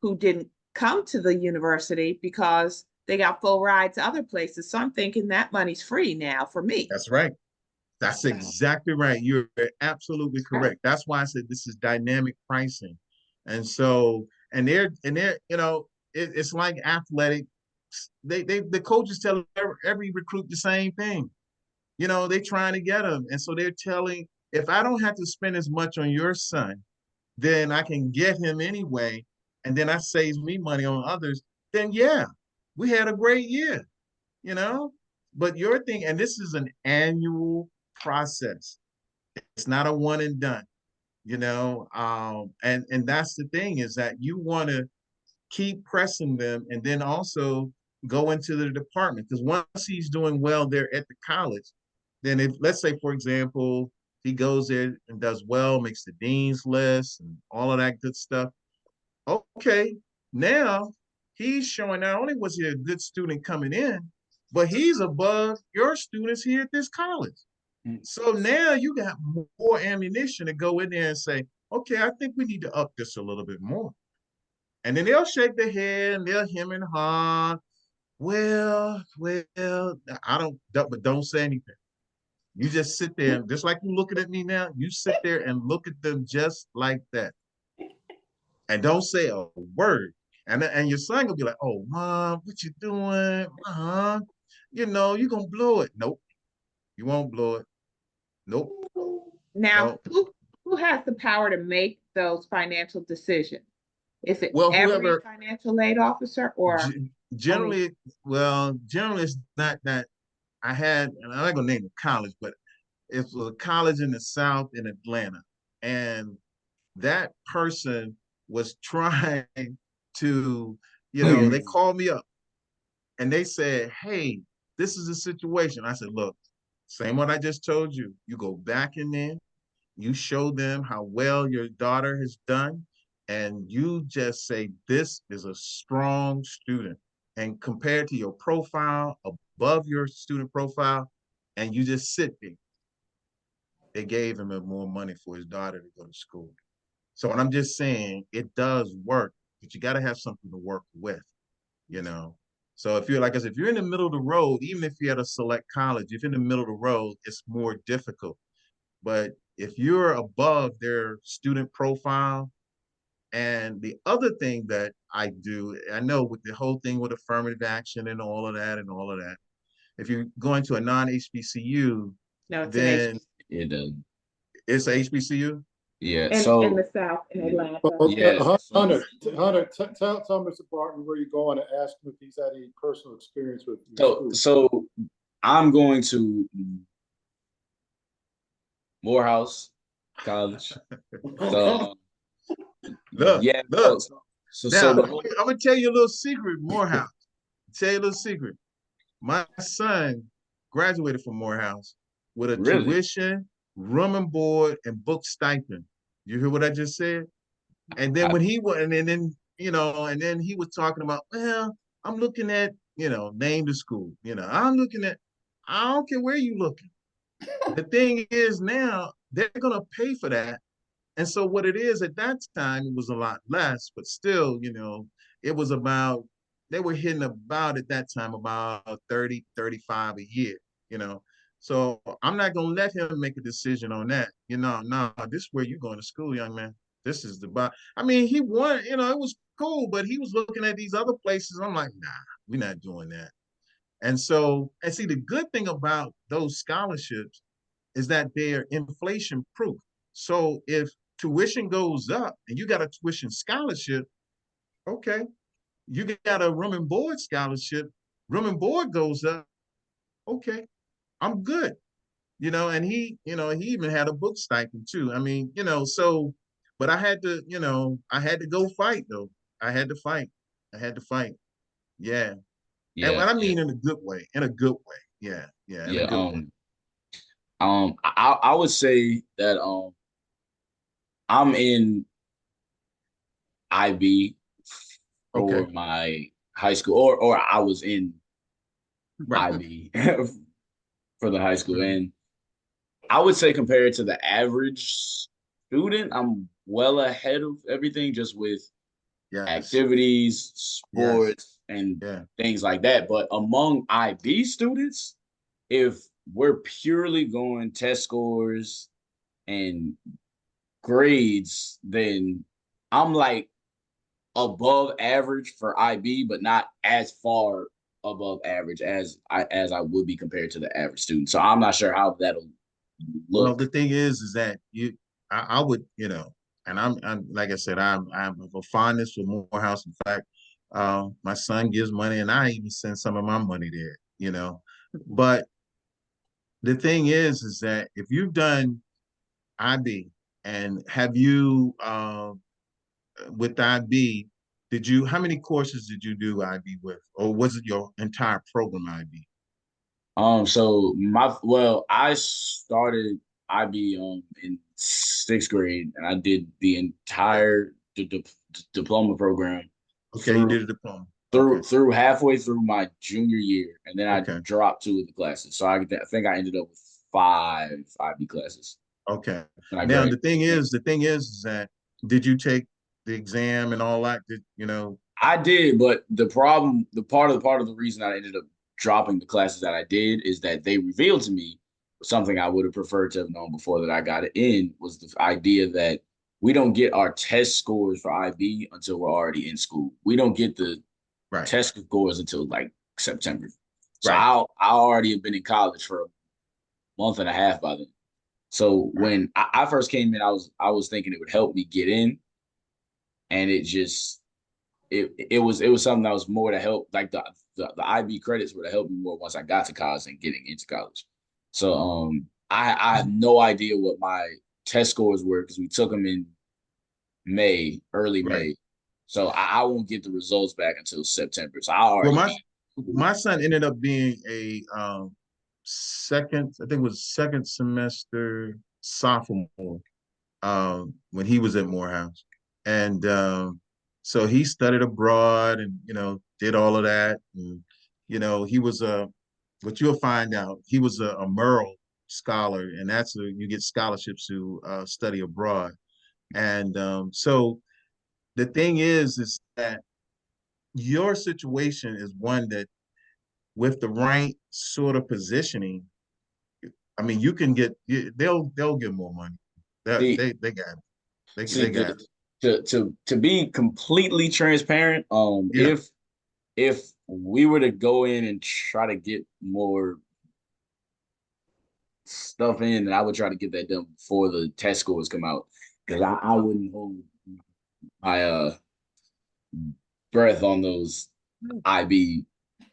who didn't come to the university because they got full rides other places. So I'm thinking that money's free now for me. That's right. That's exactly right. You're absolutely correct. That's why I said this is dynamic pricing. And so, and they're, it's like athletic. The coaches tell every recruit the same thing. They're trying to get them. And so they're telling, if I don't have to spend as much on your son, then I can get him anyway. And then that saves me money on others. Then yeah, we had a great year, you know? But your thing, and this is an annual process. It's not a one and done, and that's the thing is that you want to keep pressing them and then also go into the department because once he's doing well there at the college, then if let's say for example he goes there and does well, makes the dean's list and all of that good stuff. Okay, now he's showing not only was he a good student coming in, but he's above your students here at this college. So now you got more ammunition to go in there and say, okay, I think we need to up this a little bit more. And then they'll shake their head and they'll hem and haw. Well, I don't, but don't say anything. You just sit there, just like you looking at me now, you sit there and look at them just like that. And don't say a word. And your son will be like, oh, mom, what you doing? Mom, you know, you're gonna blow it. Nope, you won't blow it. Nope, Now, no. who has the power to make those financial decisions? Is it Well, every whoever financial aid officer or only? generally, well, generally it's not that I had, and I'm not gonna name the college, but it was a college in the South in Atlanta. And that person was trying to, they called me up and they said, hey, this is the situation. I said, look, same what I just told you. You go back in there, you show them how well your daughter has done, and you just say, this is a strong student. And compared to your profile, above your student profile, and you just sit there. They gave him more money for his daughter to go to school. So, and I'm just saying, it does work, but you got to have something to work with, you know. So if you're like I said, if you're in the middle of the road, even if you're at a select college, if you're in the middle of the road, it's more difficult. But if you're above their student profile, and the other thing that I do, I know with the whole thing with affirmative action and all of that and all of that, if you're going to a non-HBCU, No, it's an then It does. it's a HBCU. Yeah. in So the South, in Atlanta. yeah. So Hunter, tell Mr. Barton where you're going and ask him if he's had any personal experience with your so school. so I'm going to Morehouse College. So Look, yeah. look. So Now, the I'm gonna tell you a little secret, Morehouse. Tell you a little secret. My son graduated from Morehouse with a really. tuition, room and board, and book stipend. You hear what I just said? And then I, when he went, and then and then he was talking about, well, I'm looking at, name the school. I'm looking at, I don't care where you looking. The thing is now they're gonna pay for that. And so what it is at that time, it was a lot less, but still, it was about, they were hitting about at that time about 30, 35 a year, you know. So I'm not gonna let him make a decision on that. No, this is where you're going to school, young man. This is the I mean, he won, it was cool, but he was looking at these other places. I'm like, nah, we're not doing that. And so, and see, the good thing about those scholarships is that they're inflation proof. So if tuition goes up and you got a tuition scholarship, okay, you got a room and board scholarship, room and board goes up, okay, I'm good. And he even had a book stipend too. I mean, so, but I had to go fight though. I had to fight. I had to fight. Yeah. And yeah. what I Yeah. mean in a good way, in a good way. Yeah. Yeah. In a Yeah. good way. I would say that I'm in IB Okay. for my high school, or I was in Right. IB for the high school, Mhm. and I would say compared to the average student, I'm well ahead of everything, just with Yes. activities, Yes. sports, and Yeah. things like that. But among IB students, if we're purely going test scores and grades, then I'm like above average for IB, but not as far above average as I would be compared to the average student. So I'm not sure how that'll Well, look. the thing is that I would, and I'm like I said, I'm a fondness for Morehouse. In fact, my son gives money, and I even send some of my money there. But the thing is that if you've done IB, and have you with IB, how many courses did you do IB with, or was it your entire program IB? So I started IB in sixth grade, and I did the Okay, entire diploma program okay, you through did a diploma. through Okay, through halfway through my junior year, and then I okay, dropped two of the classes. So I think I ended up with five IB classes okay. when I Now graduated. the thing is that did you take the exam and all that? I did, but the part of the reason I ended up dropping the classes that I did is that they revealed to me something I would have preferred to have known before that I got it in was the idea that we don't get our test scores for IB until we're already in school. We don't get the Right. test scores until like September. So Right. I already have been in college for a month and a half by then. So when I first came in, I was thinking it would help me get in, and it was something that was more to help, like the IB credits were to help me more once I got to college and getting into college. So I have no idea what my test scores were because we took them in early Right. May. So I won't get the results back until September. So I Well, already my son ended up being a second, I think it was second semester sophomore when he was at Morehouse. And so he studied abroad and, did all of that. And, he was what you'll find out, he was a Merle scholar, and you get scholarships to study abroad. And so the thing is that your situation is one that with the right sort of positioning, I mean, you can they'll get more money. see They got it. see They got it. to be completely transparent, Yeah. if we were to go in and try to get more stuff in, and I would try to get that done before the test scores come out because I wouldn't hold my breath on those IB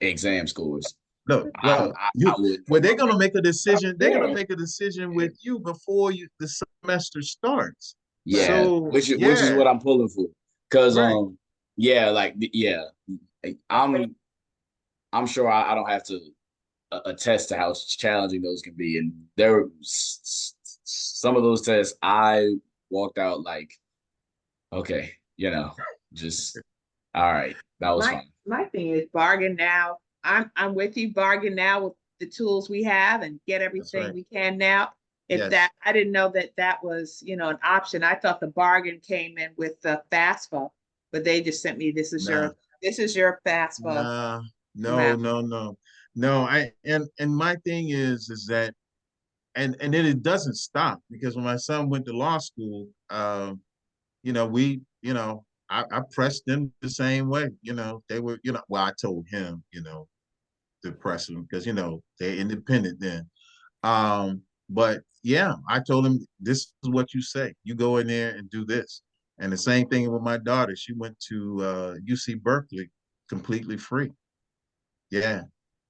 exam scores. No, I, well, I, I you wouldn't well, hold they're my gonna breath. make a decision. They're gonna make a decision with you before the semester starts. Yeah, So which is yeah, what I'm pulling for. Cause right. yeah, like yeah, I'm sure I don't have to attest to how challenging those can be, and some of those tests I walked out like, okay, just all right, that was My fun. my thing is bargain now. I'm with you, bargain now with the tools we have and get That's everything right. we can now. If Yes. that, I didn't know that that was, an option. I thought the bargain came in with the FAFSA, but they just sent me, Nah. this is your FAFSA Nah. No. amount. No. No. No. And my thing is that and then it doesn't stop because when my son went to law school, we, I pressed them the same way. They were, well, I told him, to press them because they're independent then. But yeah, I told him this is what you say. You go in there and do this. And the same thing with my daughter. She went to UC Berkeley completely free. Yeah,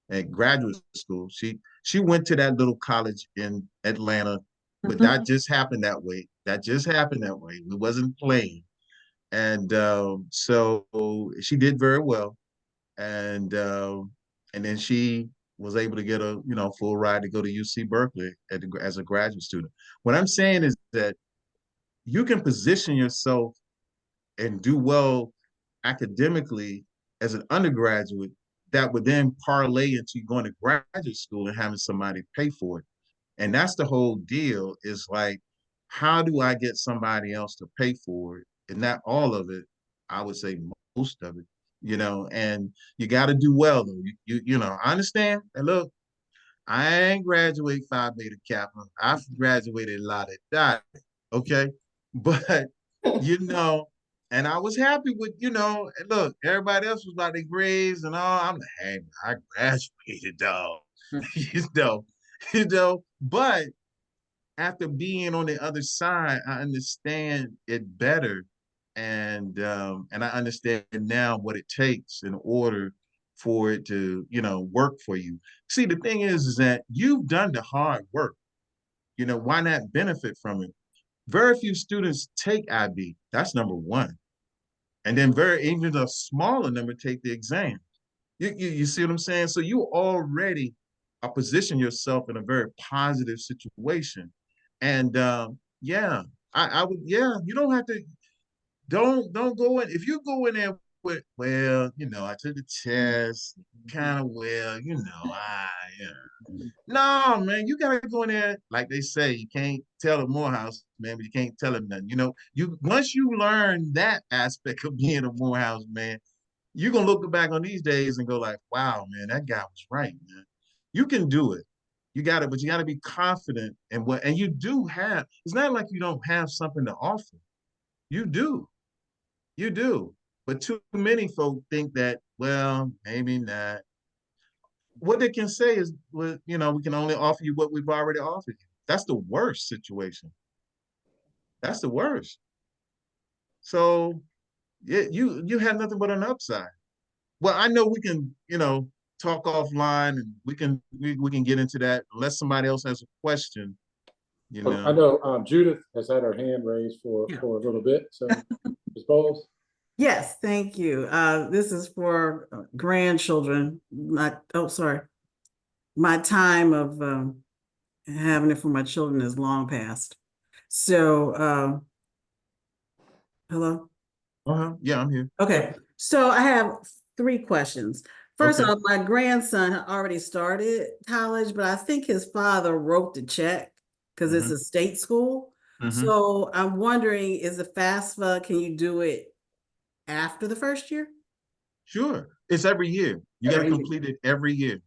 at graduate school. She went to that little college in Atlanta, but that just happened that way. That just happened that way. We wasn't playing. And so she did very well. And then she was able to get a full ride to go to UC Berkeley as a graduate student. What I'm saying is that you can position yourself and do well academically as an undergraduate that would then parlay into going to graduate school and having somebody pay for it. And that's the whole deal is like, how do I get somebody else to pay for it? And not all of it, I would say most of it, and you got to do well though. I understand. And look, I ain't graduate Phi Beta Kappa. I've graduated a lot of that. Okay. But, you know, and I was happy with, and look, everybody else was about their grades and all. I'm like, hey, I graduated, dog. you know, but after being on the other side, I understand it better, and I understand now what it takes in order for it to work for you. See, the thing is that you've done the hard work. Why not benefit from it? Very few students take IB. That's number one, and then even a smaller number take the exam. You see what I'm saying? So you already position yourself in a very positive situation. And yeah, I would, yeah, you don't have to, don't go in. If you go in there with, well, I took the test, kind of well, yeah. No, man, you gotta go in there, like they say, you can't tell a Morehouse, man, but you can't tell him nothing. You once you learn that aspect of being a Morehouse man, you're gonna look back on these days and go like, wow, man, that guy was right, man. You can do it. but you gotta be confident in what, and you do have, it's not like you don't have something to offer. You do, you do. But too many folk think that, well, maybe not. What they can say is, well, we can only offer you what we've already offered you. That's the worst situation. That's the worst. So yeah, you have nothing but an upside. Well, I know we can, talk offline, and we can get into that unless somebody else has a question, you I know. know Judith has had her hand raised Yeah. for a little bit, so Ms. Bowles? Yes, thank you. This is for grandchildren. Sorry. My time of having it for my children is long past. So, hello? Uh-huh. Yeah, I'm here. Okay, so I have three questions. First Okay. off, my grandson had already started college, but I think his father wrote the check because it's a state school. Mhm. So I'm wondering, is the FAFSA, can you do it after the first year? Sure. It's every year. You got to Every year. complete it every year.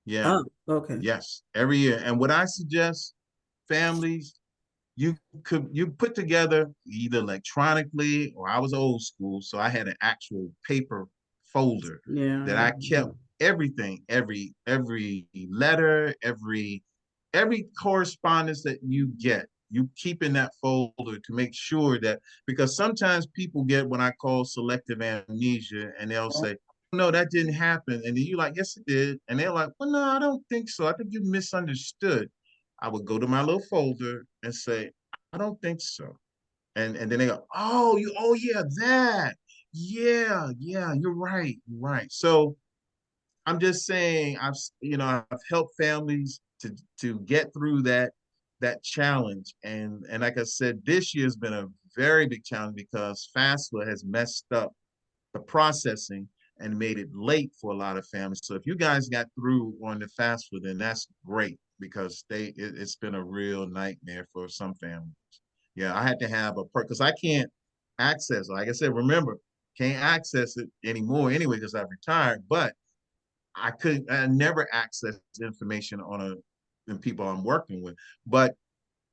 Yeah. Oh, okay. Yes, every year. And what I suggest, families, you put together either electronically, or I was old school, so I had an actual paper folder that Yeah. I kept everything, every letter, every correspondence that you get, you keep in that folder to make sure that, because sometimes people get what I call selective amnesia, and they'll say, no, that didn't happen. And then you're like, yes, it did. And they're like, well, no, I don't think so. I think you misunderstood. I would go to my little folder and say, I don't think so. And then they go, oh yeah, that. Yeah, you're right. You're right. So I'm just saying, I've helped families to get through that challenge. And like I said, this year's been a very big challenge because FAFSA has messed up the processing and made it late for a lot of families. So if you guys got through on the FAFSA, then that's great, because it's been a real nightmare for some families. Yeah, I had to have because I can't access, like I said, remember, can't access it anymore anyway because I've retired, but I never access information in people I'm working with. But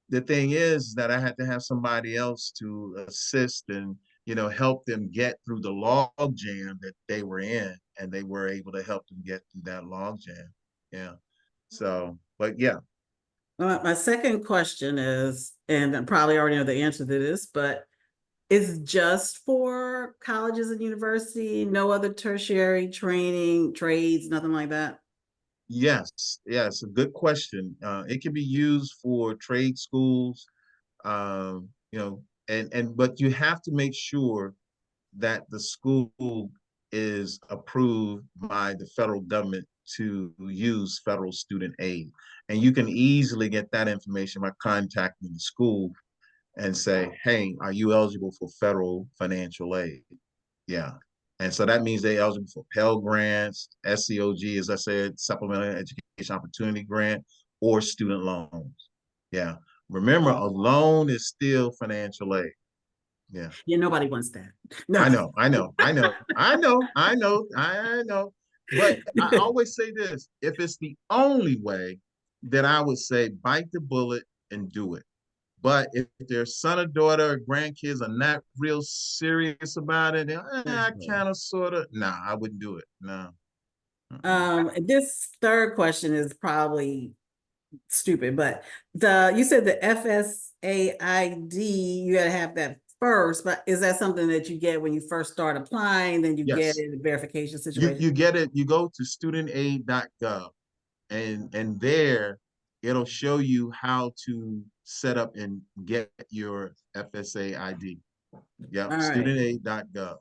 the thing is that I had to have somebody else to assist and, help them get through the log jam that they were in, and they were able to help them get through that log jam. Yeah. So, but yeah. My second question is, and I probably already know the answer to this, but it's just for colleges and university, no other tertiary training, trades, nothing like that? Yes, a good question. It can be used for trade schools, and but you have to make sure that the school is approved by the federal government to use federal student aid. And you can easily get that information by contacting the school and say, hey, are you eligible for federal financial aid? Yeah. And so that means they're eligible for Pell Grants, SEOG, as I said, Supplemental Education Opportunity Grant, or student loans. Yeah. Remember, a loan is still financial aid. Yeah. Yeah, nobody wants that. No. I know. But I always say this, if it's the only way, then I would say bite the bullet and do it. But if their son or daughter or grandkids are not real serious about it, I kind of sort of, nah, I wouldn't do it. No. This third question is probably stupid, but you said the FSAID, you gotta have that first, but is that something that you get when you first start applying, then you get Yes. it in the verification You situation? get it, you go to studentaid.gov, and there it'll show you how to set up and get your FSA ID. Yep, All right. studentaid.gov.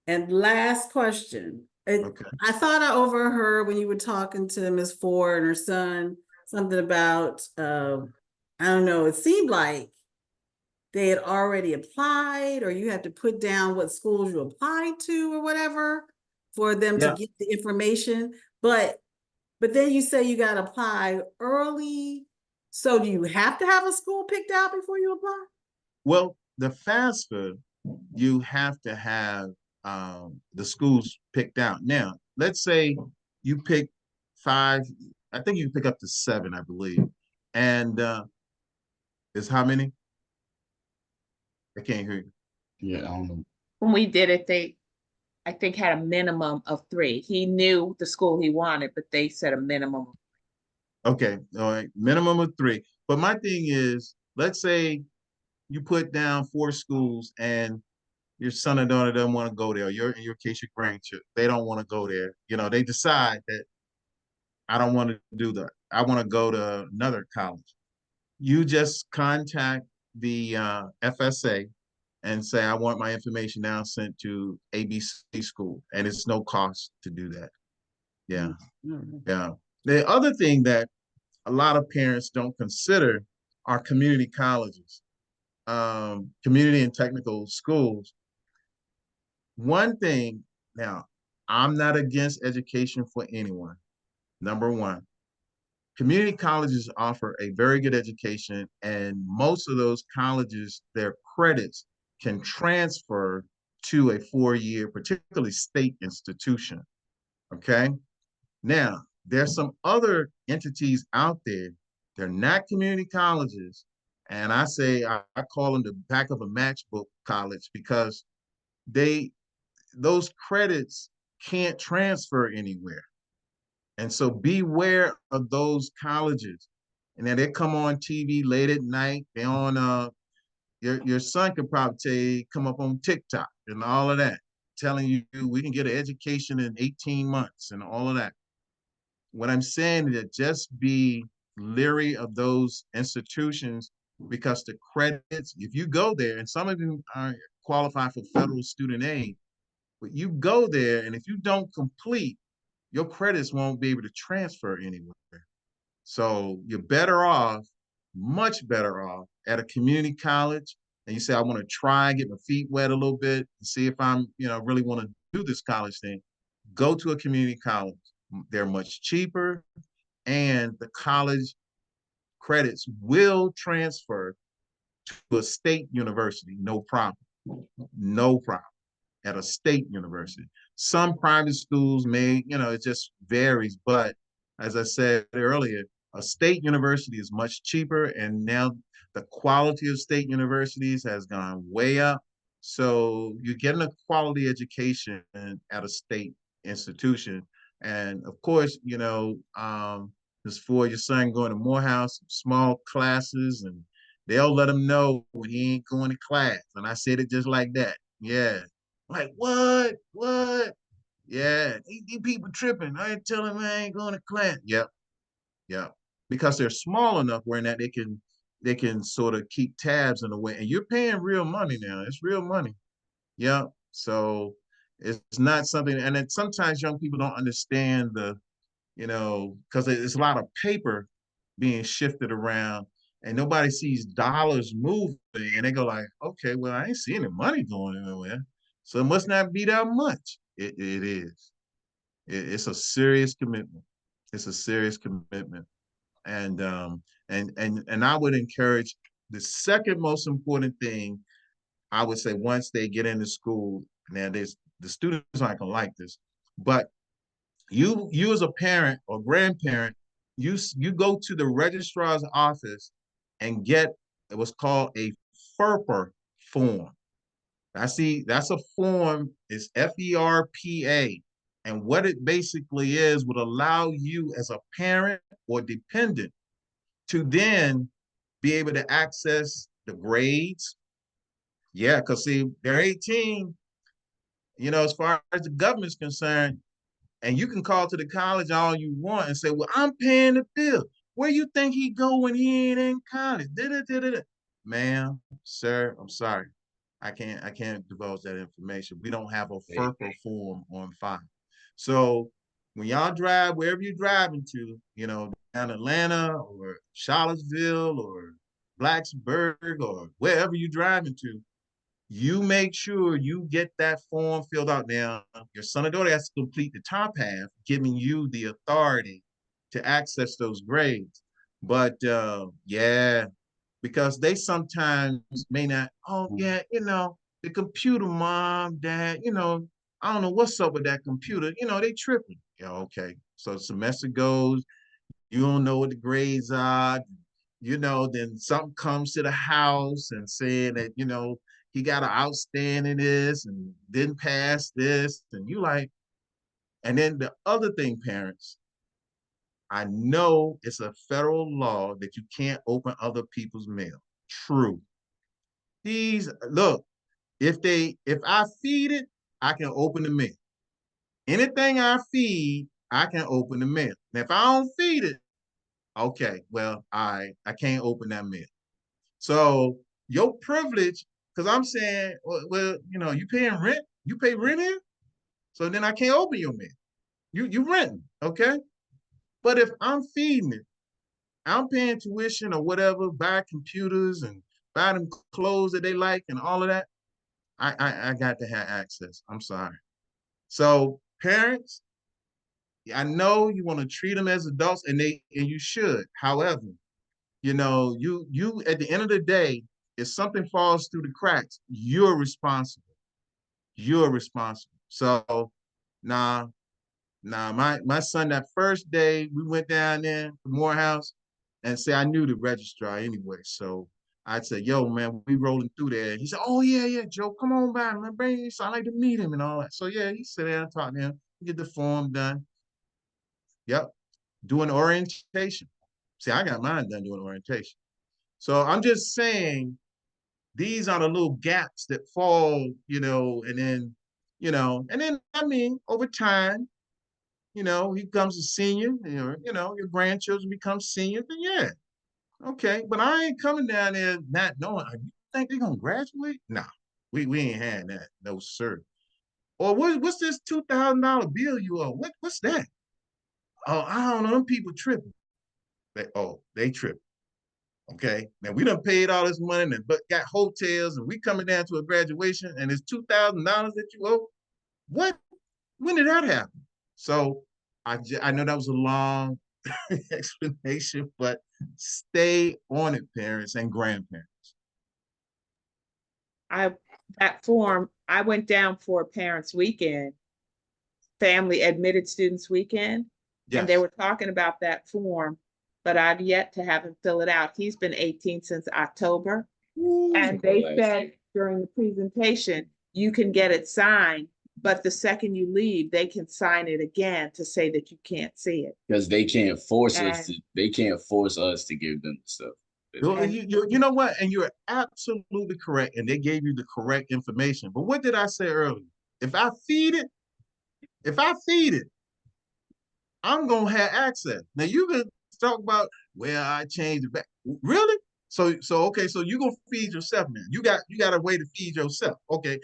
And last question. Okay. I thought I overheard when you were talking to Miss Ford and her son, something about, I don't know, it seemed like they had already applied, or you had to put down what schools you applied to or whatever for them to Yeah. get the information. But then you say you got to apply early. So do you have to have a school picked out before you apply? Well, the FAFSA, you have to have the schools picked out. Now, let's say you pick 5 I think you can pick up to 7, I believe. And is how many? I can't hear you. Yeah, I don't know. When we did it, they, I think, had a minimum of 3. He knew the school he wanted, but they said a minimum. Okay, all right, minimum of 3. But my thing is, let's say you put down 4 schools and your son or daughter doesn't want to go there, or in your case, your grandchild, they don't want to go there. You know, they decide that I don't want to do that. I want to go to another college. You just contact the FSA and say, I want my information now sent to ABC school, and it's no cost to do that. Yeah, yeah. The other thing that a lot of parents don't consider are community colleges, community and technical schools. One thing, now, I'm not against education for anyone. Number one, community colleges offer a very good education, and most of those colleges, their credits can transfer to a 4-year, particularly state institution. Okay. Now, there's some other entities out there. They're not community colleges. And I call them the back of a matchbook college because they those credits can't transfer anywhere. And so beware of those colleges. And then they come on TV late at night. They on your son could probably tell you, come up on TikTok and all of that, telling you we can get an education in 18 months and all of that. What I'm saying is that just be leery of those institutions because the credits, if you go there, and some of them are qualified for federal student aid, but you go there and if you don't complete, your credits won't be able to transfer anywhere. So you're better off, much better off at a community college. And you say, I want to try, get my feet wet a little bit, and see if I'm, really want to do this college thing. Go to a community college. They're much cheaper, and the college credits will transfer to a state university, no problem. No problem. At a state university. Some private schools may, it just varies. But as I said earlier, a state university is much cheaper. And now the quality of state universities has gone way up. So you're getting a quality education at a state institution. And of course, it's for your son going to Morehouse, small classes, and they'll let him know when he ain't going to class. And I said it just like that. Yeah. Like, what? What? Yeah, these people tripping. I ain't telling them I ain't going to class. Yep, yep. Because they're small enough where that they can sort of keep tabs in a way. And you're paying real money now. It's real money. Yep. So it's not something, and then sometimes young people don't understand because it's a lot of paper being shifted around and nobody sees dollars moving and they go like, okay, well, I ain't seeing the money going anywhere. So it must not be that much. It is. It's a serious commitment. It's a serious commitment. And I would encourage the second most important thing, I would say once they get into school, now the students aren't gonna like this, but you as a parent or grandparent, you go to the registrar's office and get what's called a FERPA form. That's a form, it's FERPA. And what it basically is would allow you as a parent or dependent to then be able to access the grades. Yeah, because see, they're 18, as far as the government's concerned, and you can call to the college all you want and say, well, I'm paying the bill. Where you think he go when he ain't in college? Da-da-da-da-da. Ma'am, sir, I'm sorry. I can't divulge that information. We don't have a FERPA form on file. So when y'all drive, wherever you're driving to, down Atlanta or Charlottesville or Blacksburg or wherever you're driving to, you make sure you get that form filled out. Now, your son or daughter has to complete the top half, giving you the authority to access those grades. But yeah, because they sometimes may not, oh yeah, the computer, mom, dad, I don't know what's up with that computer. They tripping. Yeah, okay. So the semester goes, You don't know what the grades are. Then something comes to the house and saying that, he got an outstanding this and didn't pass this. And you like, and then the other thing, parents, I know it's a federal law that you can't open other people's mail. True. Look, if I feed it, I can open the mail. Anything I feed, I can open the mail. Now, if I don't feed it, okay, well, I can't open that mail. So your privilege, because I'm saying, well, you paying rent, you pay rent here, so then I can't open your mail. You renting, okay? But if I'm feeding it, I'm paying tuition or whatever, buy computers and buy them clothes that they like and all of that. I got to have access. I'm sorry. So parents, I know you want to treat them as adults, and you should. However, you at the end of the day, if something falls through the cracks, you're responsible. You're responsible. So nah, my son, that first day we went down there to Morehouse, and say I knew the registrar anyway. So I said, yo, man, we rolling through there. He said, oh, yeah, Joe, come on by, man. Bring you. So I like to meet him and all that. So yeah, he sit there and talk to him, get the form done. Yep. Doing orientation. See, I got mine done doing orientation. So I'm just saying, these are the little gaps that fall, and then I mean, over time, he becomes a senior, your grandchildren become seniors, then yeah, okay. But I ain't coming down there not knowing, you think they're gonna graduate? No, we ain't had that, no sir. Or what's this $2,000 bill you owe? What's that? Oh, I don't know, them people tripping. They tripping. Okay, now we done paid all this money and but got hotels, and we coming down to a graduation and it's $2,000 that you owe. What? When did that happen? So I know that was a long explanation, but stay on it, parents and grandparents. That form, I went down for a parents' weekend, family admitted students weekend, and they Yes. were talking about that form, but I've yet to have him fill it out. He's been 18 since October. Ooh, And they said during the presentation, you can get it signed, but the second you leave, they can sign it again to say that you can't see it. Because they can't force us And to. They can't force us to give them the stuff. you know what? And you're absolutely correct. And they gave you the correct information. But what did I say earlier? If I feed it, I'm gonna have access. Now you can talk about, well, I changed it back. Really? So okay, so you gonna feed yourself now. You got a way to feed yourself. Okay.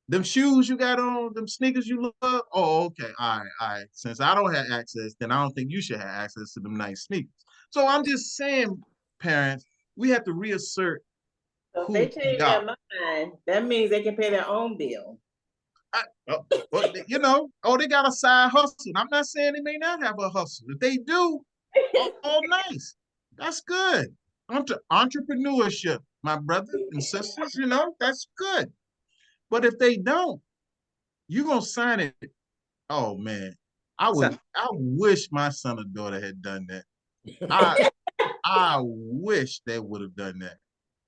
Them shoes you got on, them sneakers you love. Oh, okay. All right. Since I don't have access, then I don't think you should have access to them nice sneakers. So I'm just saying, parents, we have to reassert So if who they we change are. their mind, that means they can pay their own bill. They got a side hustle. I'm not saying they may not have a hustle. If they do, all nice. That's good. Entrepreneurship, my brothers and sisters, that's good. But if they don't, you're gonna sign it. Oh man, I wish my son or daughter had done that. I wish they would have done that.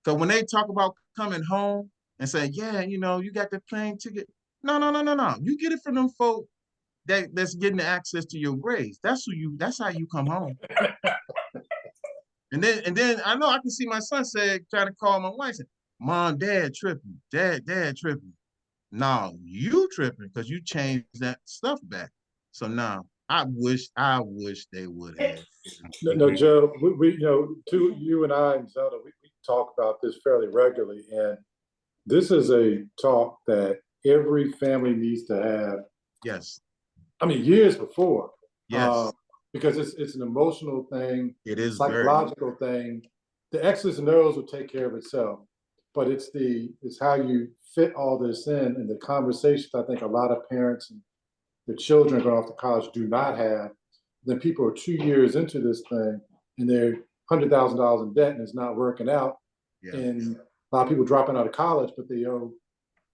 So when they talk about coming home and say, yeah, you got the plane ticket. No. You get it from them folk that's getting the access to your grades. That's how you come home. And then I know I can see my son trying to call my wife, say, Mom, Dad tripping. Dad tripping. No, you tripping because you changed that stuff back. So now I wish they would have. No, Joe, we you and I and Zelda, we talk about this fairly regularly, and this is a talk that every family needs to have. Yes. I mean, years before. Yes. Because it's an emotional thing, It is psychological thing. The X's and O's will take care of itself, but it's how you fit all this in, and the conversations I think a lot of parents and the children going off to college do not have. Then people are 2 years into this thing and they're $100,000 in debt and it's not working out. Yeah. And a lot of people dropping out of college, but they owe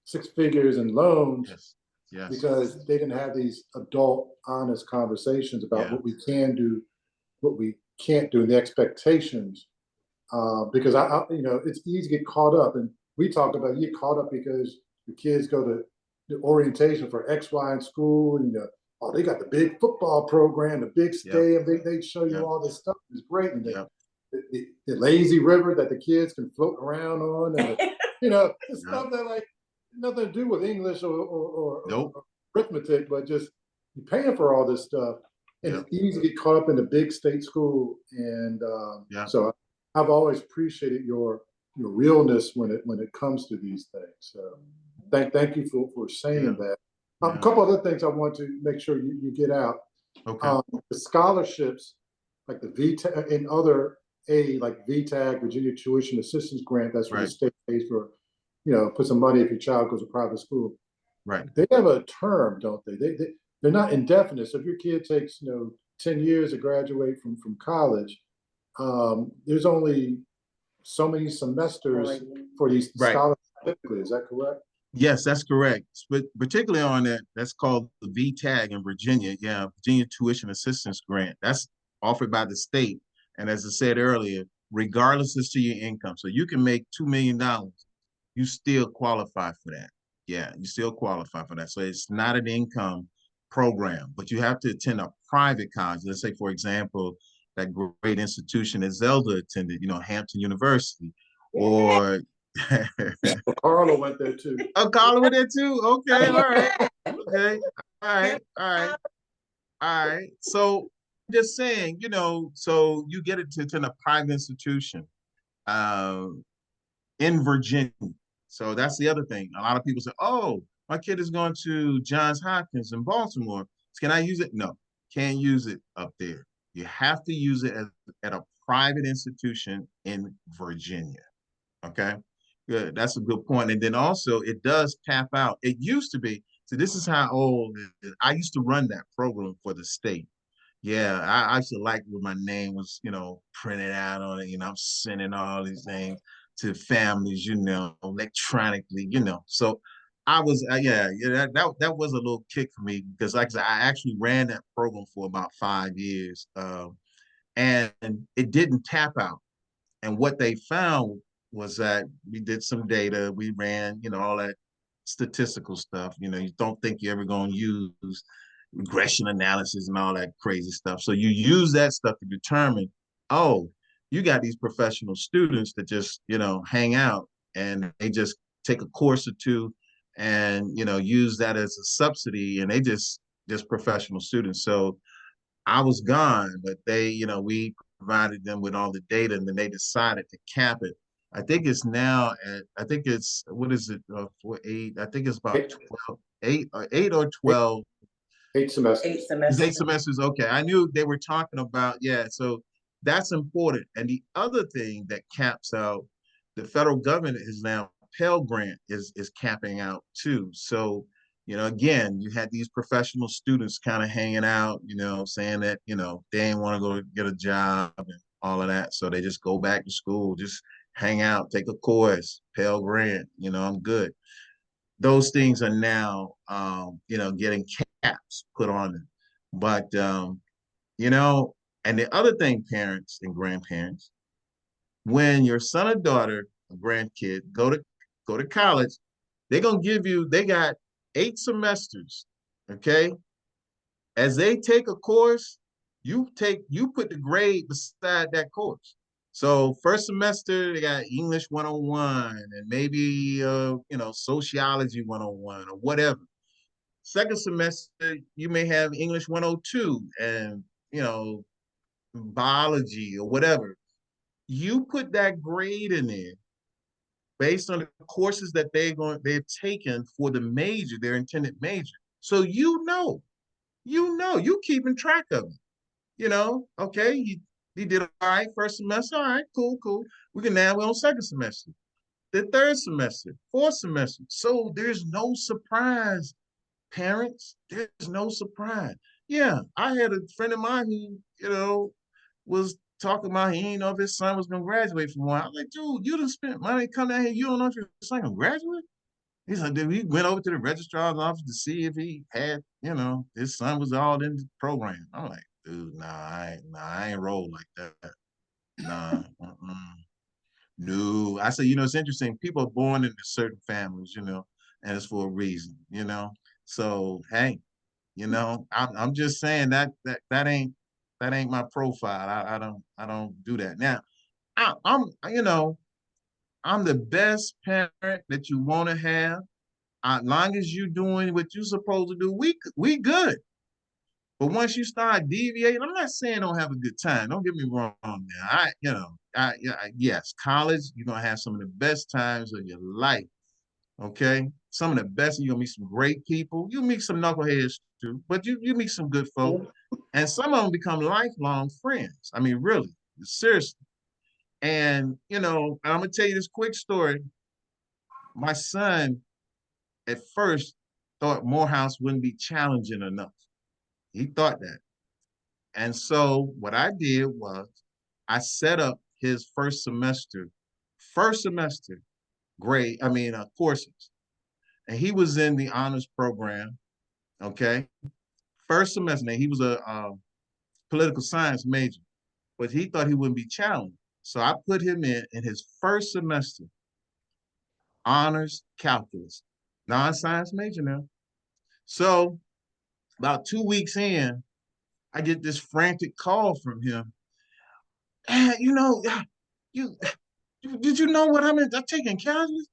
six figures in loans. Yes. Because they didn't have these adult, honest conversations about what we can do, what we can't do, and the expectations. Because you know, it's easy to get caught up, and we talked about you get caught up because the kids go to the orientation for X, Y in school, and oh, they got the big football program, the big stadium. They show you all this stuff. It's great, and the lazy river that the kids can float around on, and the stuff that like nothing to do with English or arithmetic, but just you're paying for all this stuff, and it's easy to get caught up in the big state school, and so I've always appreciated your realness when it comes to these things. So thank you for saying that. A couple other things I want to make sure you get out. Okay. The scholarships, like the VTAG and other aid, like VTAG, Virginia Tuition Assistance Grant, that's where the state pays for, put some money if your child goes to private school. Right. They have a term, don't they? They're not indefinite. So if your kid takes 10 years to graduate from college, there's only so many semesters for these scholarships. Is that correct? Yes, that's correct. But particularly on that, that's called the VTAG in Virginia. Yeah, Virginia Tuition Assistance Grant. That's offered by the state. And as I said earlier, regardless as to your income, so you can make $2 million, you still qualify for that. Yeah, you still qualify for that. So it's not an income program, but you have to attend a private college. Let's say, for example, that great institution that Zelda attended, Hampton University, or Carla went there too. Oh, Carla went there too. Okay, all right. Okay, all right. So just saying, so you get it to attend a private institution in Virginia. So that's the other thing. A lot of people say, "Oh, my kid is going to Johns Hopkins in Baltimore. Can I use it?" No, can't use it up there. You have to use it at a private institution in Virginia. Okay, good. That's a good point. And then also, it does tap out. It used to be. So this is how old it is. I used to run that program for the state. Yeah, I used to like when my name was, printed out on it. I'm sending all these things to families, electronically, So I was, that was a little kick for me because, like I said, I actually ran that program for about 5 years, and it didn't tap out. And what they found was that we did some data, we ran, all that statistical stuff. You don't think you're ever going to use regression analysis and all that crazy stuff. So you use that stuff to determine, oh, you got these professional students that just, hang out and they just take a course or two and, use that as a subsidy, and they just professional students. So I was gone, but they, we provided them with all the data, and then they decided to cap it. I think it's now I think it's, what is it, for 8? I think it's about 12, 8 or 12. 8 semesters. 8 semesters. It's 8 semesters. Okay. I knew they were talking about, so that's important. And the other thing that caps out, the federal government is now, Pell Grant is capping out too. So, again, you had these professional students kind of hanging out, saying that, they ain't want to go get a job and all of that. So they just go back to school, just hang out, take a course, Pell Grant, I'm good. Those things are now, getting caps put on them. But, and the other thing, parents and grandparents, when your son or daughter, or grandkid, go to college, they're going to give you, they got 8 semesters, okay? As they take a course, you put the grade beside that course. So first semester, they got English 101 and maybe, sociology 101 or whatever. Second semester, you may have English 102 and, biology or whatever. You put that grade in there based on the courses that they've taken for the major, their intended major. So you keeping track of it. Okay, he did all right first semester. All right, cool. We're on second semester, the third semester, fourth semester. So there's no surprise, parents. There's no surprise. Yeah, I had a friend of mine who, was talking about he didn't know if his son was gonna graduate from one. I was like, dude, you done spent money coming out here. You don't know if your son gonna graduate? He's like, dude, he went over to the registrar's office to see if he had, his son was all in the program. I'm like, dude, I ain't roll like that. Nah, no. I say, it's interesting. People are born into certain families, and it's for a reason, So hey, I'm just saying that ain't my profile. I don't do that. Now, I'm the best parent that you want to have. As long as you're doing what you're supposed to do, we good. But once you start deviating, I'm not saying don't have a good time. Don't get me wrong. Now, yes, college, you're gonna have some of the best times of your life. Okay, some of the best. You're gonna meet some great people. You meet some knuckleheads too, but you meet some good folk, and some of them become lifelong friends. I mean, really, seriously. And I'm gonna tell you this quick story. My son at first thought Morehouse wouldn't be challenging enough. He thought that. And so what I did was I set up his first semester courses. And he was in the honors program, okay? First semester, now he was a political science major, but he thought he wouldn't be challenged. So I put him in his first semester, honors calculus, non-science major now. So about 2 weeks in, I get this frantic call from him. You did you know what I'm taking calculus?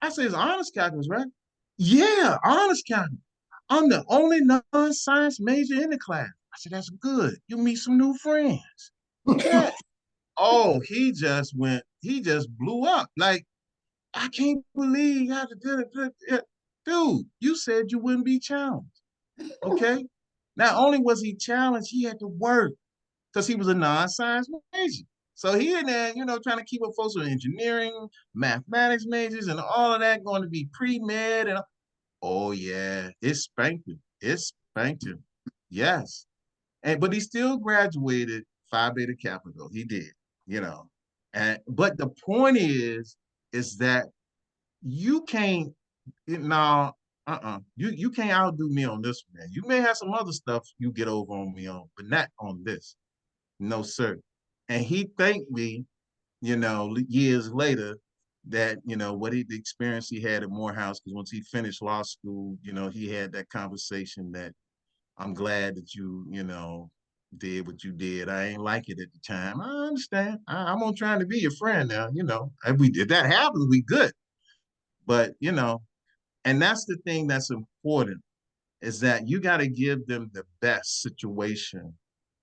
I said, it's honors calculus, right? Yeah, honors calculus. I'm the only non-science major in the class. I said, that's good. You meet some new friends. Yeah. Oh, he just blew up. Like, I can't believe how to do it. Dude, you said you wouldn't be challenged. Okay. Not only was he challenged, he had to work because he was a non-science major. So he in there, trying to keep up folks with engineering, mathematics majors, and all of that going to be pre-med. And oh yeah, it spanked him. It spanked him. Yes. But he still graduated Phi Beta Kappa though. He did, you know. But the point is that you can't now you can't outdo me on this one, man. You may have some other stuff you get over on me on, but not on this. No, sir. And he thanked me, years later that, the experience he had at Morehouse, because once he finished law school, he had that conversation that I'm glad that you did what you did. I ain't like it at the time. I understand. I'm on trying to be your friend now, if that happens, we good. But, and that's the thing that's important is that you got to give them the best situation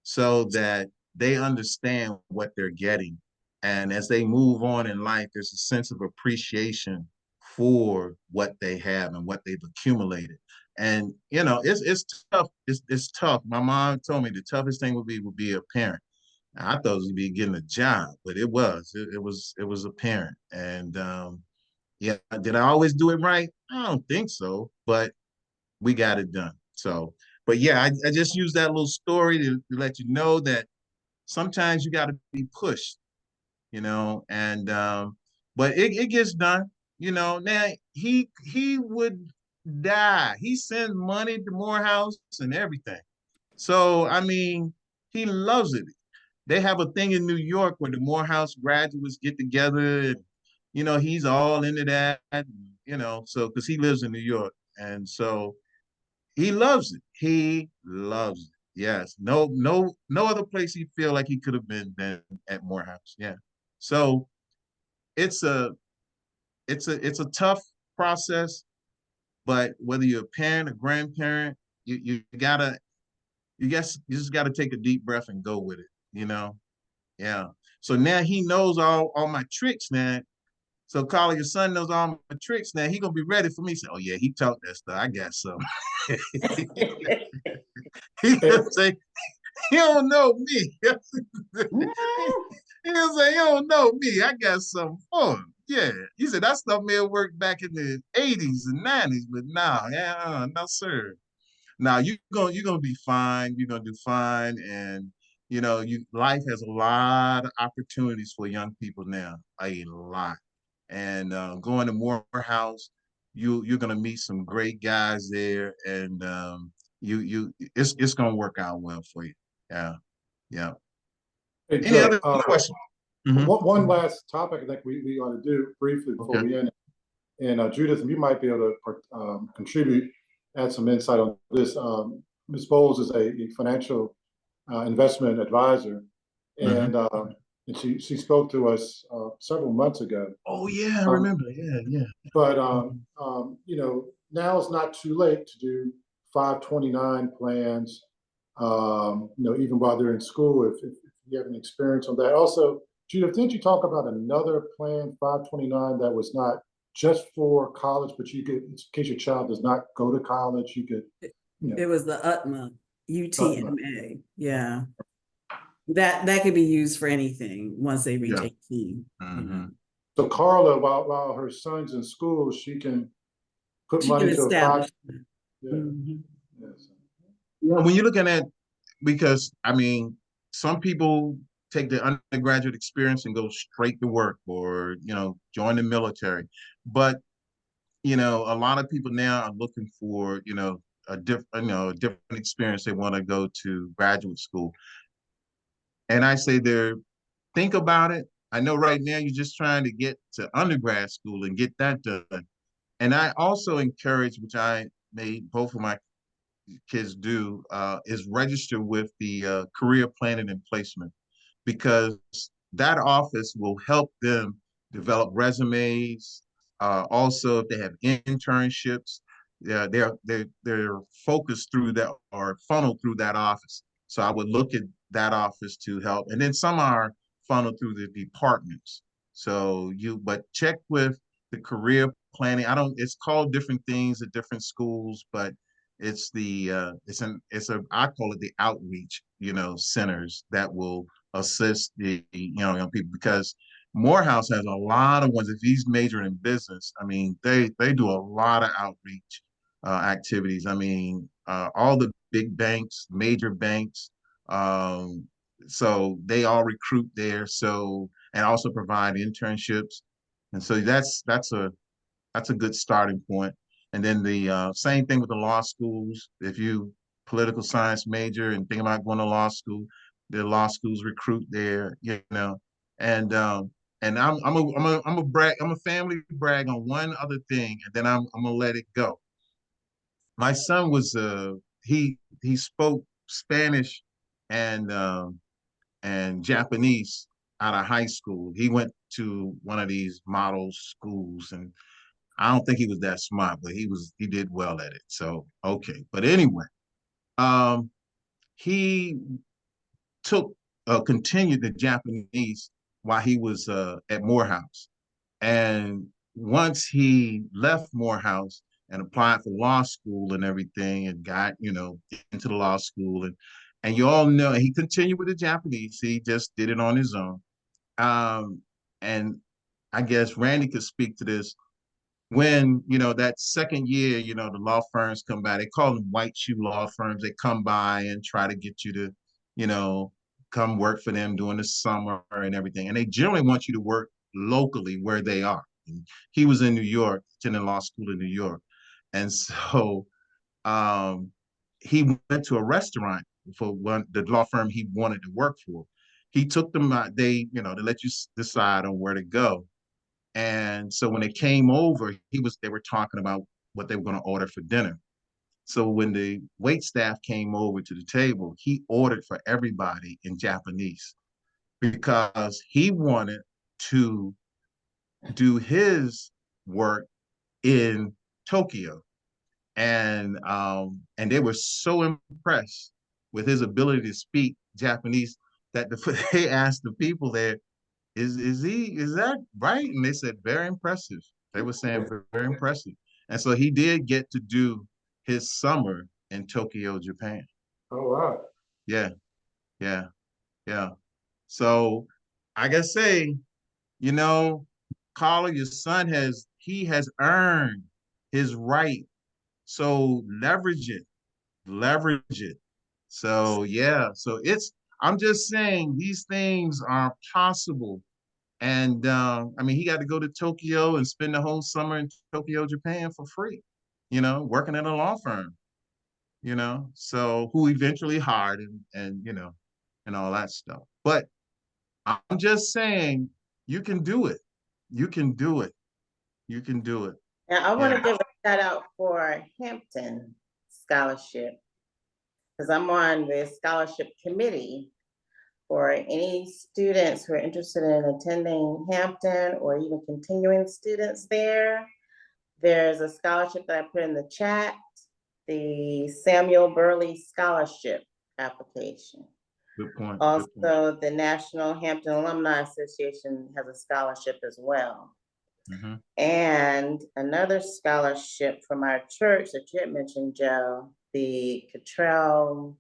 so that they understand what they're getting. And as they move on in life, there's a sense of appreciation for what they have and what they've accumulated. And it's tough. It's tough. My mom told me the toughest thing would be a parent. I thought it was be getting a job, but it was a parent. And yeah, did I always do it right? I don't think so, but we got it done. So, but yeah, I just use that little story to let you know that sometimes you got to be pushed, and but it gets done. Now he would die. He sends money to Morehouse and everything. So I mean, he loves it. They have a thing in New York where the Morehouse graduates get together. And, he's all into that. So because he lives in New York, and so he loves it. He loves it. Yes. No other place he feel like he could have been than at Morehouse. Yeah. So it's a it's a tough process, but whether you're a parent, a grandparent, you just gotta take a deep breath and go with it. Yeah. So now he knows all my tricks now. So Carla, your son knows all my tricks now. He gonna be ready for me. Say, oh yeah, he taught that stuff. I got some. He gonna say, he don't know me. He'll say, he don't know me. I got something for him. Yeah. He said that stuff may have worked back in the 80s and 90s, but now, no, sir. Now you're gonna be fine. You're gonna do fine. And life has a lot of opportunities for young people now. A lot. And going to Morehouse, you're gonna meet some great guys there, and it's gonna work out well for you. Yeah. Yeah. Hey, Any Joe, other questions? Mhm. one last topic I think we ought to do briefly before Okay. we end. And Judith, you might be able to contribute, add some insight on this. Ms. Bowles is a financial investment advisor, and she spoke to us several months ago. Oh yeah, I Um, remember. Yeah, yeah. but you know, now is not too late to do 529 plans. You know, even while they're in school, if you have any experience on that. Also, Judith, didn't you talk about another plan, 529, that was not just for college, but you could, in case your child does not go to college, you could, you know, It was the UTMA, UTMA. UTMA, yeah. That could be used for anything once they reach Yeah. 18. Mhm. So Carla, while her son's in school, she can put She can money to a establish. yeah, Mhm. yes. Yeah, when you're looking at, because I mean, some people take the undergraduate experience and go straight to work or, join the military. But, a lot of people now are looking for, a different experience. They want to go to graduate school. And I say there, think about it. I know right now you're just trying to get to undergrad school and get that done. And I also encourage, which I made both of my kids do, is register with the career planning and placement, because that office will help them develop resumes. Also, if they have internships, they're focused through that or funneled through that office. So I would look at that office to help, and then some are funneled through the departments. But check with the career planning. I don't. It's called different things at different schools, but it's I call it the outreach, centers that will assist the young people, because Morehouse has a lot of ones. If he's majoring in business, I mean, they do a lot of outreach activities. I mean, all the big banks, major banks, um, so they all recruit there. So, and also provide internships, and so that's a good starting point. And then the same thing with the law schools. If you political science major and think about going to law school, the law schools recruit there, and I'm a family brag on one other thing, and then I'm gonna let it go. My son was he spoke Spanish and Japanese out of high school. He went to one of these model schools, and I don't think he was that smart, but he did well at it. So okay. But anyway, um, he took continued the Japanese while he was at Morehouse. And once he left Morehouse and applied for law school and everything and got, into the law school, and you all know he continued with the Japanese. He just did it on his own. And I guess Randy could speak to this. When that second year, the law firms come by, they call them white shoe law firms. They come by and try to get you to you know come work for them during the summer and everything, and they generally want you to work locally where they are. And he was in New York, attending law school in New York, and so um he went to a restaurant for the law firm he wanted to work for. He took them out. They let you decide on where to go. And so when they came over, they were talking about what they were going to order for dinner. So when the wait staff came over to the table, he ordered for everybody in Japanese, because he wanted to do his work in Tokyo. And they were so impressed with his ability to speak Japanese that they asked the people there, is that right? And they said very impressive. They were saying very impressive. And so he did get to do his summer in Tokyo, Japan. Oh, wow. Yeah, yeah, yeah. So I gotta say, you know, Carla, your son has earned his right. So leverage it. So yeah, so I'm just saying these things are possible. And I mean, he got to go to Tokyo and spend the whole summer in Tokyo, Japan for free, working at a law firm. you know, so who eventually hired him and, you know, and all that stuff. But I'm just saying, you can do it. You can do it. You can do it. Now, I want to Yeah. give a shout out for Hampton Scholarship, because I'm on the scholarship committee for any students who are interested in attending Hampton or even continuing students there. There's a scholarship that I put in the chat, the Samuel Burley Scholarship application. Good point. Good point. Also, the National Hampton Alumni Association has a scholarship as well. Mhm. And another scholarship from our church that you had mentioned, Joe, the Cottrell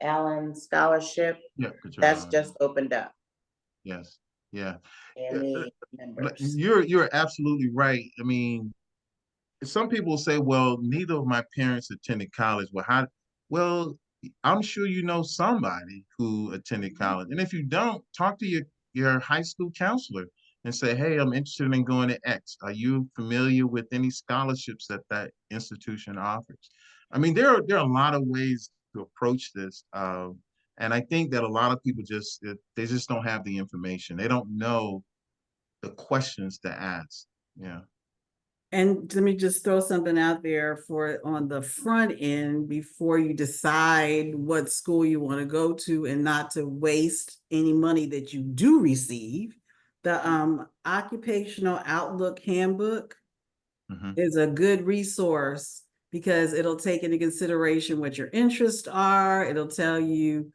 Allen Scholarship, Yeah, good that's job. just opened up. Yes. Yeah. And the members. You're absolutely right. I mean, some people say, well, neither of my parents attended college. Well, how? Well, I'm sure you know somebody who attended college. And if you don't, talk to your high school counselor and say, hey, I'm interested in going to X. Are you familiar with any scholarships that that institution offers? I mean, there are a lot of ways to approach this. And I think that a lot of people they just don't have the information. They don't know the questions to ask. Yeah. And let me just throw something out there for on the front end before you decide what school you want to go to and not to waste any money that you do receive. The Occupational Outlook Handbook Mhm. is a good resource because it'll take into consideration what your interests are. It'll tell you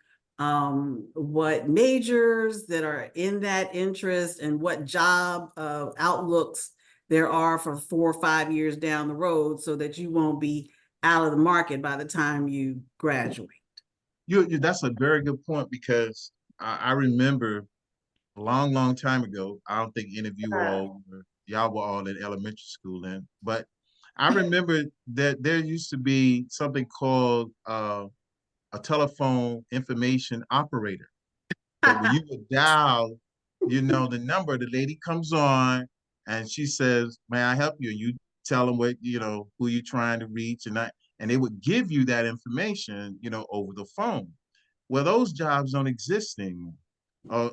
what majors that are in that interest and what job outlooks there are for 4 or 5 years down the road so that you won't be out of the market by the time you graduate. That's a very good point because I remember a long, long time ago. I don't think any of y'all were all in elementary school then, but I remember that there used to be something called a telephone information operator. That when you would dial, you know, the number, the lady comes on and she says, may I help you? You tell them what, you know, who you're trying to reach and they would give you that information, you know, over the phone. Well, those jobs don't exist anymore.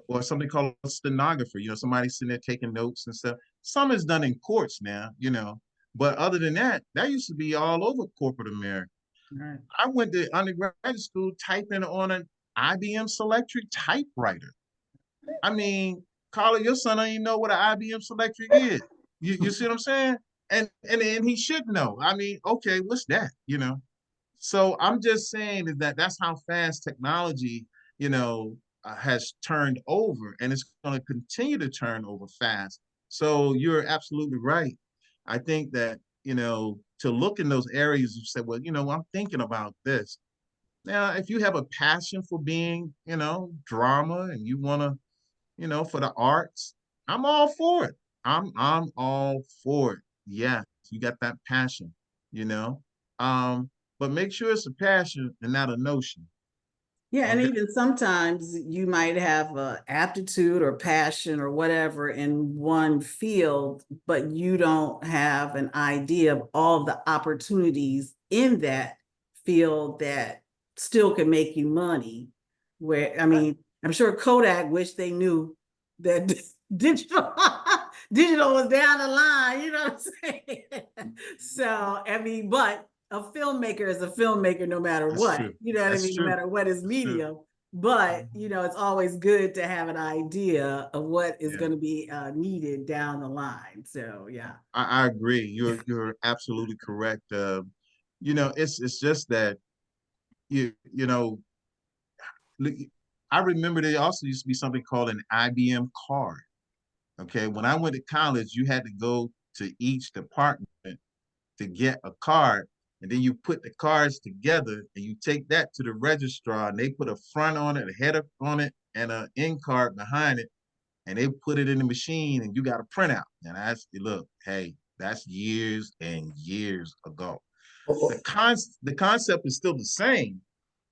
Or something called a stenographer, you know, somebody sitting there taking notes and stuff. Some is done in courts now, you know, but other than that, that used to be all over corporate America. Right. I went to undergraduate school typing on an IBM Selectric typewriter. I mean, Carla, your son don't even know what an IBM Selectric is. You see what I'm saying? And he should know. I mean, okay, what's that? You know. So I'm just saying is that that's how fast technology, you know, has turned over, and it's going to continue to turn over fast. So you're absolutely right. I think that, you know, to look in those areas, you said, well, you know, I'm thinking about this. Now, if you have a passion for being, you know, drama and you want to, you know, for the arts, I'm all for it. I'm all for it. Yeah, you got that passion, you know. But make sure it's a passion and not a notion. Yeah, and Okay. even sometimes you might have a aptitude or passion or whatever in one field, but you don't have an idea of all the opportunities in that field that still can make you money. Where, I mean, I'm sure Kodak wish they knew that digital digital was down the line, you know what I'm saying? So, I mean, but a filmmaker is a filmmaker no matter That's what, true. you know what I That's mean, no true. matter what is That's true. medium. But you know, it's always good to have an idea of what is Yeah. going to be needed down the line. So yeah. I agree. You're absolutely correct. You know, it's just that you know, I remember there also used to be something called an IBM card. Okay, when I went to college, you had to go to each department to get a card, and then you put the cards together and you take that to the registrar, and they put a front on it, a header on it, and an end card behind it, and they put it in the machine, and you got a printout. And look, hey, that's years and years ago. The concept is still the same,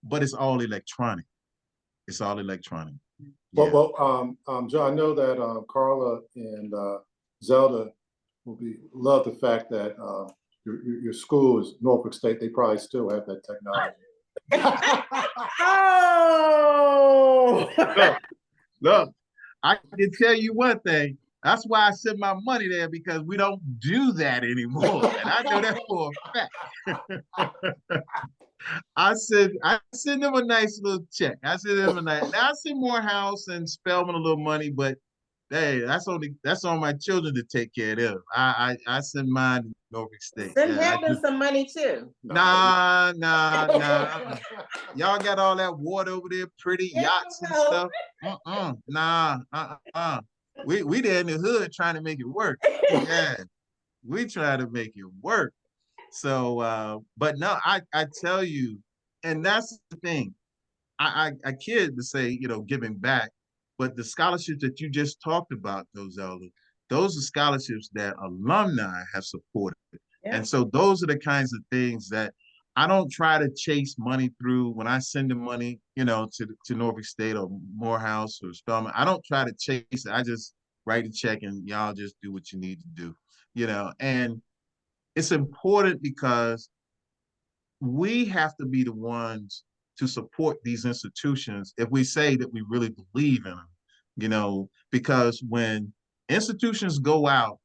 but it's all electronic. It's all electronic. Yeah. John, I know that Carla and Zelda will love the fact that your school is Norfolk State, they probably still have that technology. Oh. Look, I can tell you one thing. That's why I send my money there, because we don't do that anymore. And I know that for a fact. I send them a nice little check. I send them a nice. Now I send Morehouse and Spelman a little money, but hey, that's on my children to take care of them. I send mine to Norfolk State. Send Yeah, Hampton some money too. nah. Y'all got all that water over there, pretty Yes, yachts and we know. stuff. Nah. We there in the hood trying to make it work. Yeah, we try to make it work. So, but no, I tell you, and that's the thing. I kid to say, giving back, but the scholarships that you just talked about, those are scholarships that alumni have supported. Yeah. And so those are the kinds of things that I don't try to chase money through when I send the money, to Norfolk State or Morehouse or Spelman. I don't try to chase it. I just write a check and y'all just do what you need to do, and it's important because we have to be the ones to support these institutions if we say that we really believe in them, because when institutions go out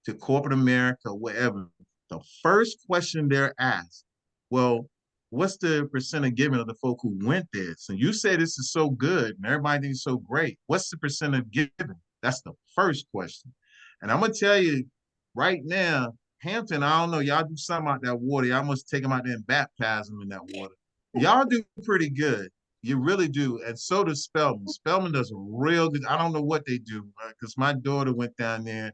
to corporate America, wherever, the first question they're asked, well, what's the percent of giving of the folk who went there? So you say this is so good and everybody thinks it's so great. What's the percent of giving? That's the first question. And I'm going to tell you right now, Hampton, I don't know, y'all do something out that water. Y'all must take them out there and baptize them in that water. Y'all do pretty good. You really do. And so does Spelman. Spelman does a real good, I don't know what they do, because my daughter went down there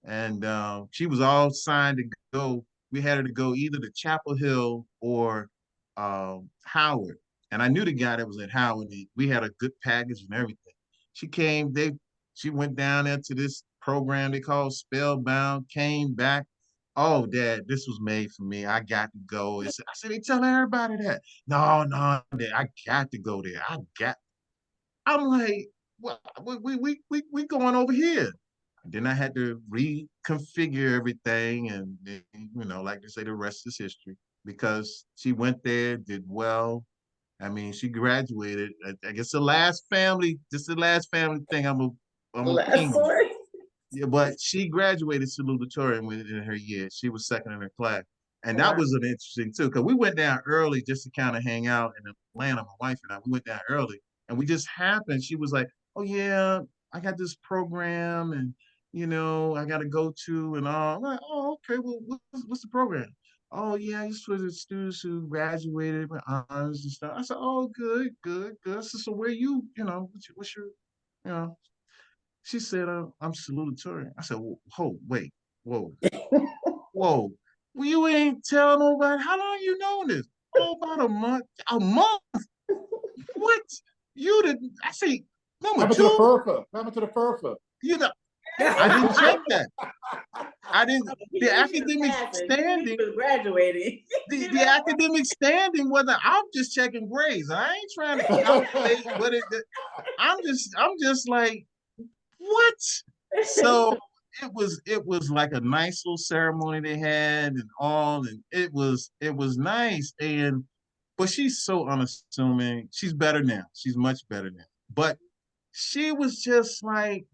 and she was all signed to go. We had her to go either to Chapel Hill or Howard. And I knew the guy that was at Howard. We had a good package and everything. She went down there to this program they call Spellbound, came back. Oh, Dad, this was made for me. I got to go. I said, they tell everybody that. No, Dad, I got to go there. I'm like, well, we going over here. Then I had to reconfigure everything, and like they say, the rest is history. Because she went there, did well. I mean, she graduated. I guess the last family thing I'm a king on. Yeah, but she graduated salutatorian in her year. She was second in her class. And that was an interesting too, because we went down early just to kind of hang out in Atlanta, my wife and I. We went down early, and we just happened. She was like, "Oh yeah, I got this program, and I got to go to and all." I'm like, "Oh, okay. Well, what's the program?" "Oh yeah, it's for the students who graduated with honors and stuff." I said, "Oh, good. So where what's your, you know?" She said, "I'm salutatorian." I said, "Whoa, wait, whoa, whoa. Well, you ain't tell nobody. How long you known this?" "Oh, about a month." "A month? What? You did?" I say, What number happened to the two, FERPA? What happened to the FERPA? I didn't check that. I didn't. The academic standing, Graduating. the academic standing wasn't. I'm just checking grades. I ain't trying to calculate what it. I'm just like, what? So it was like a nice little ceremony they had and all, and it was nice. But she's so unassuming. She's better now. She's much better now. But she was just like,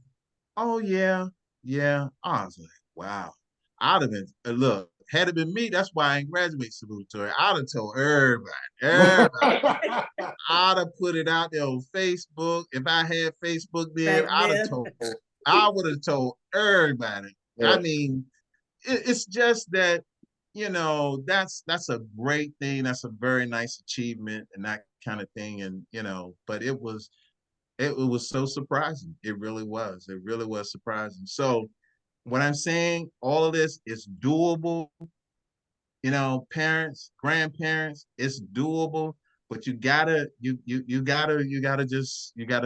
"Oh yeah, yeah." I was like, wow. I'd have been look, had it been me, that's why I ain't graduate salutatory. I'd have told everybody. I'd have put it out there on Facebook. If I had Facebook then, I would have told everybody. Yeah. I mean, it's just that, that's a great thing. That's a very nice achievement and that kind of thing. And, but it was so surprising. It really was. It really was surprising. So what I'm saying, all of this is doable. Parents, grandparents, it's doable, but you gotta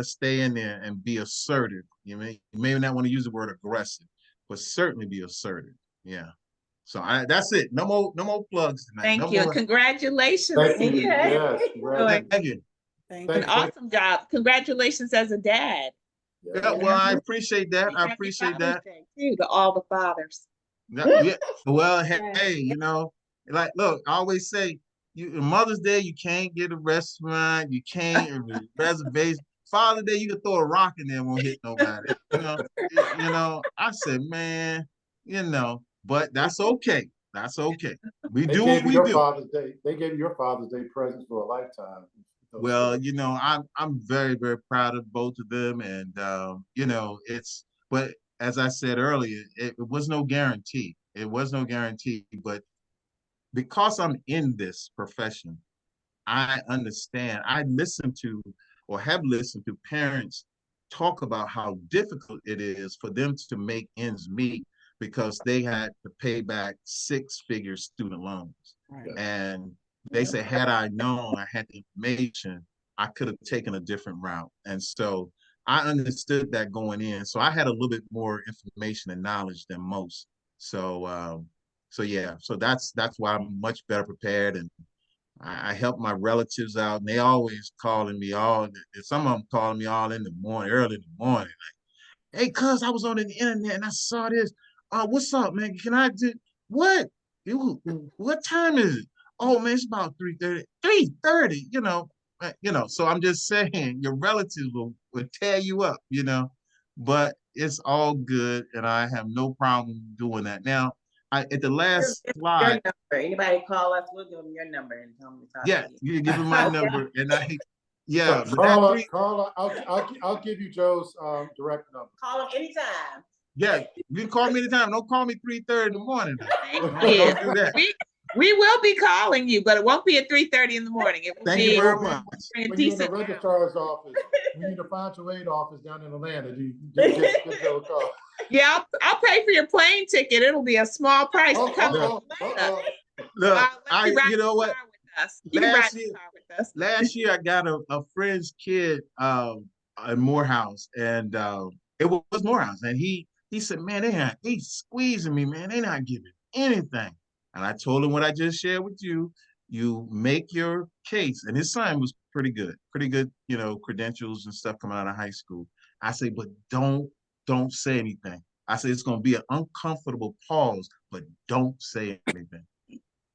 stay in there and be assertive. You may not want to use the word aggressive, but certainly be assertive. Yeah. So that's it. No more plugs tonight. Thank No you. more. Congratulations. Thank you. Yes. Doing Thank you. an awesome job. Congratulations as a dad. Yeah, well, I appreciate that. I Happy appreciate Father's that. Day, too, to all the fathers. Yeah. Well, hey, you know, like, look, I always say, Mother's Day, you can't get a restaurant, you can't reservation. Father's Day, you can throw a rock in there, won't hit nobody. I said, man, but that's okay. That's okay. We They do gave what you we your do. Father's Day. They gave you your Father's Day presents for a lifetime. Those Well, stories. I'm very, very proud of both of them, and but as I said earlier, it was no guarantee. It was no guarantee, but because I'm in this profession, I understand. I listen to or have listened to parents talk about how difficult it is for them to make ends meet because they had to pay back six-figure student loans. Right. And they say, had I known, I had the information, I could have taken a different route. And so I understood that going in. So I had a little bit more information and knowledge than most. So yeah, so that's why I'm much better prepared, and I help my relatives out, and they always calling me some of them calling me all in the morning, early in the morning. Like, hey, cuz I was on the internet and I saw this. What's up, man? Can I do what? What time is it? Oh man, it's about 3:30. 3:30, so I'm just saying your relatives will tear you up, but it's all good, and I have no problem doing that. Now, at the last Your slide. number. Anybody call us, we'll give them your number and tell them to talk Yeah, to you. you give him my number, and So but Carla, I'll give you Joe's direct number. Call them anytime. yeah, you can call me anytime. Don't call me 3:30 in the morning. Thank Don't you. do that. We will be calling you, but it won't be at 3:30 in the morning. It will Thank you be very much. during When you're in the decent hours. registrar's office, when you're in the financial aid office down in Atlanta, you give Joe a call. Yeah, I'll pay for your plane ticket. It'll be a small price to come to Atlanta. Look, Let you ride you in know the what? car with us. You can ride in the car with us. Last year I got a friend's kid in Morehouse, and it was Morehouse, and he said, man, they squeezing me, man. They not giving anything. And I told him what I just shared with you. You make your case, and his son was pretty good, credentials and stuff coming out of high school. I say, but don't say anything. I say it's gonna be an uncomfortable pause, but don't say anything.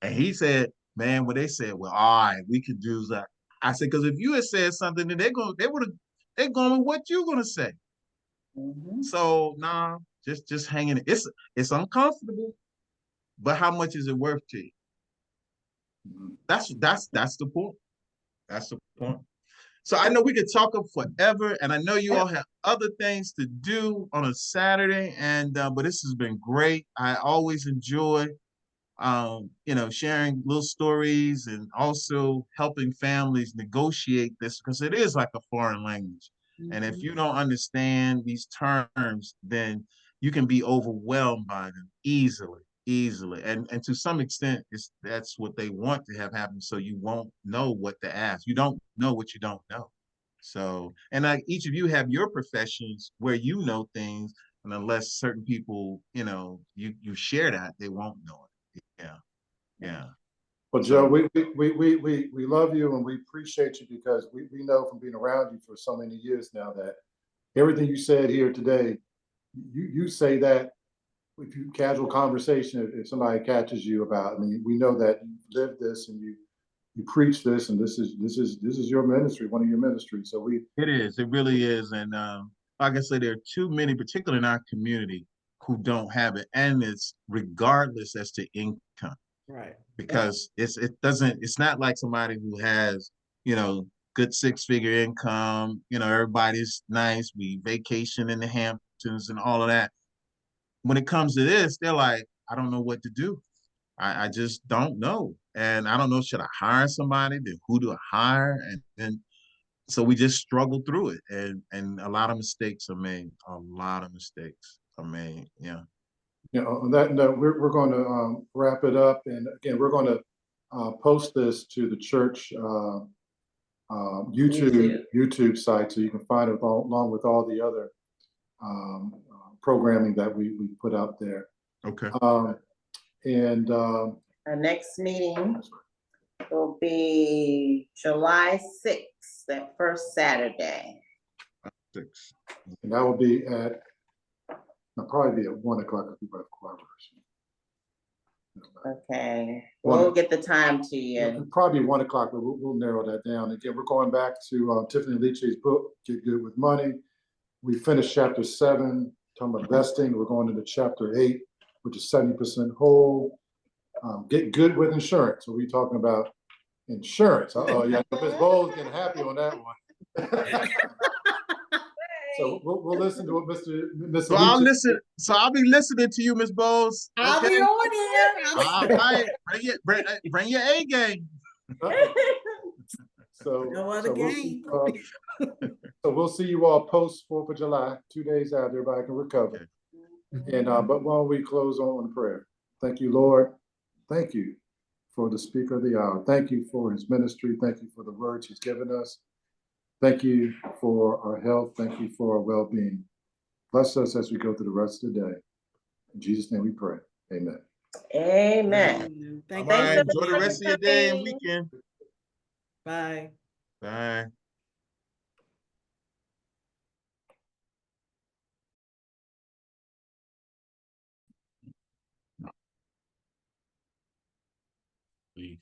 And he said, man, when they said, well, all right, we could do that. I said, because if you had said something, then they're going with what you're gonna say. Mhm. So nah, just hanging it. It's uncomfortable, but how much is it worth to you? That's the point. That's the point. So I know we could talk up forever, and I know you all have other things to do on a Saturday, and but this has been great. I always enjoy sharing little stories and also helping families negotiate this because it is like a foreign language. And if you don't understand these terms, then you can be overwhelmed by them easily. And to some extent, that's what they want to have happen. So you won't know what to ask. You don't know what you don't know. So, and each of you have your professions where you know things, and unless certain people, you share that, they won't know it. Yeah. Well, Joe, we love you and we appreciate you because we know from being around you for so many years now that everything you said here today, you say that if you casual conversation, if somebody catches you about, I mean, we know that you live this and you preach this, and this is your ministry, one of your ministries. So It really is. And like I said, there are too many, particularly in our community, who don't have it. And it's regardless as to income. Right. Because it's not like somebody who has, good six-figure income, everybody's nice, we vacation in the Hamptons and all of that. When it comes to this, they're like, I don't know what to do. I just don't know. And I don't know, should I hire somebody? Then who do I hire? And then so we just struggle through it. And a lot of mistakes are made. A lot of mistakes are made. Yeah. On that note, we're going to wrap it up, and again, we're going to post this to the church YouTube site, so you can find it along with all the other programming that we put out there. Okay. Our next meeting will be July 6th, that first Saturday. 6. And that will be at, it'll probably be at 1 o'clock if we have collaboration. Okay, Well, we'll get the time to you. Probably 1 o'clock, but we'll narrow that down. Again, we're going back to Tiffany Leach's book, Get Good with Money. We finished chapter 7, talking about investing. We're going into chapter 8, which is 70% whole. Get good with insurance. So we're talking about insurance. Oh yeah, Ms. Bowles getting happy on that one. So we'll listen to what Mr. So I'll Leach. listen. So I'll be listening to you, Miss Bowles. I'll Okay. be on here. All right. Bring your A game. So, No other so we'll see, game. so we'll see you all post 4th of July, 2 days out, everybody can recover. And, but why don't we close on prayer? Thank you, Lord. Thank you for the speaker of the hour. Thank you for his ministry. Thank you for the words he's given us. Thank you for our health. Thank you for our well-being. Bless us as we go through the rest of the day. In Jesus' name we pray. Amen. Amen. Thank All right. you. Enjoy the rest of your day and weekend. Bye. Bye. Please.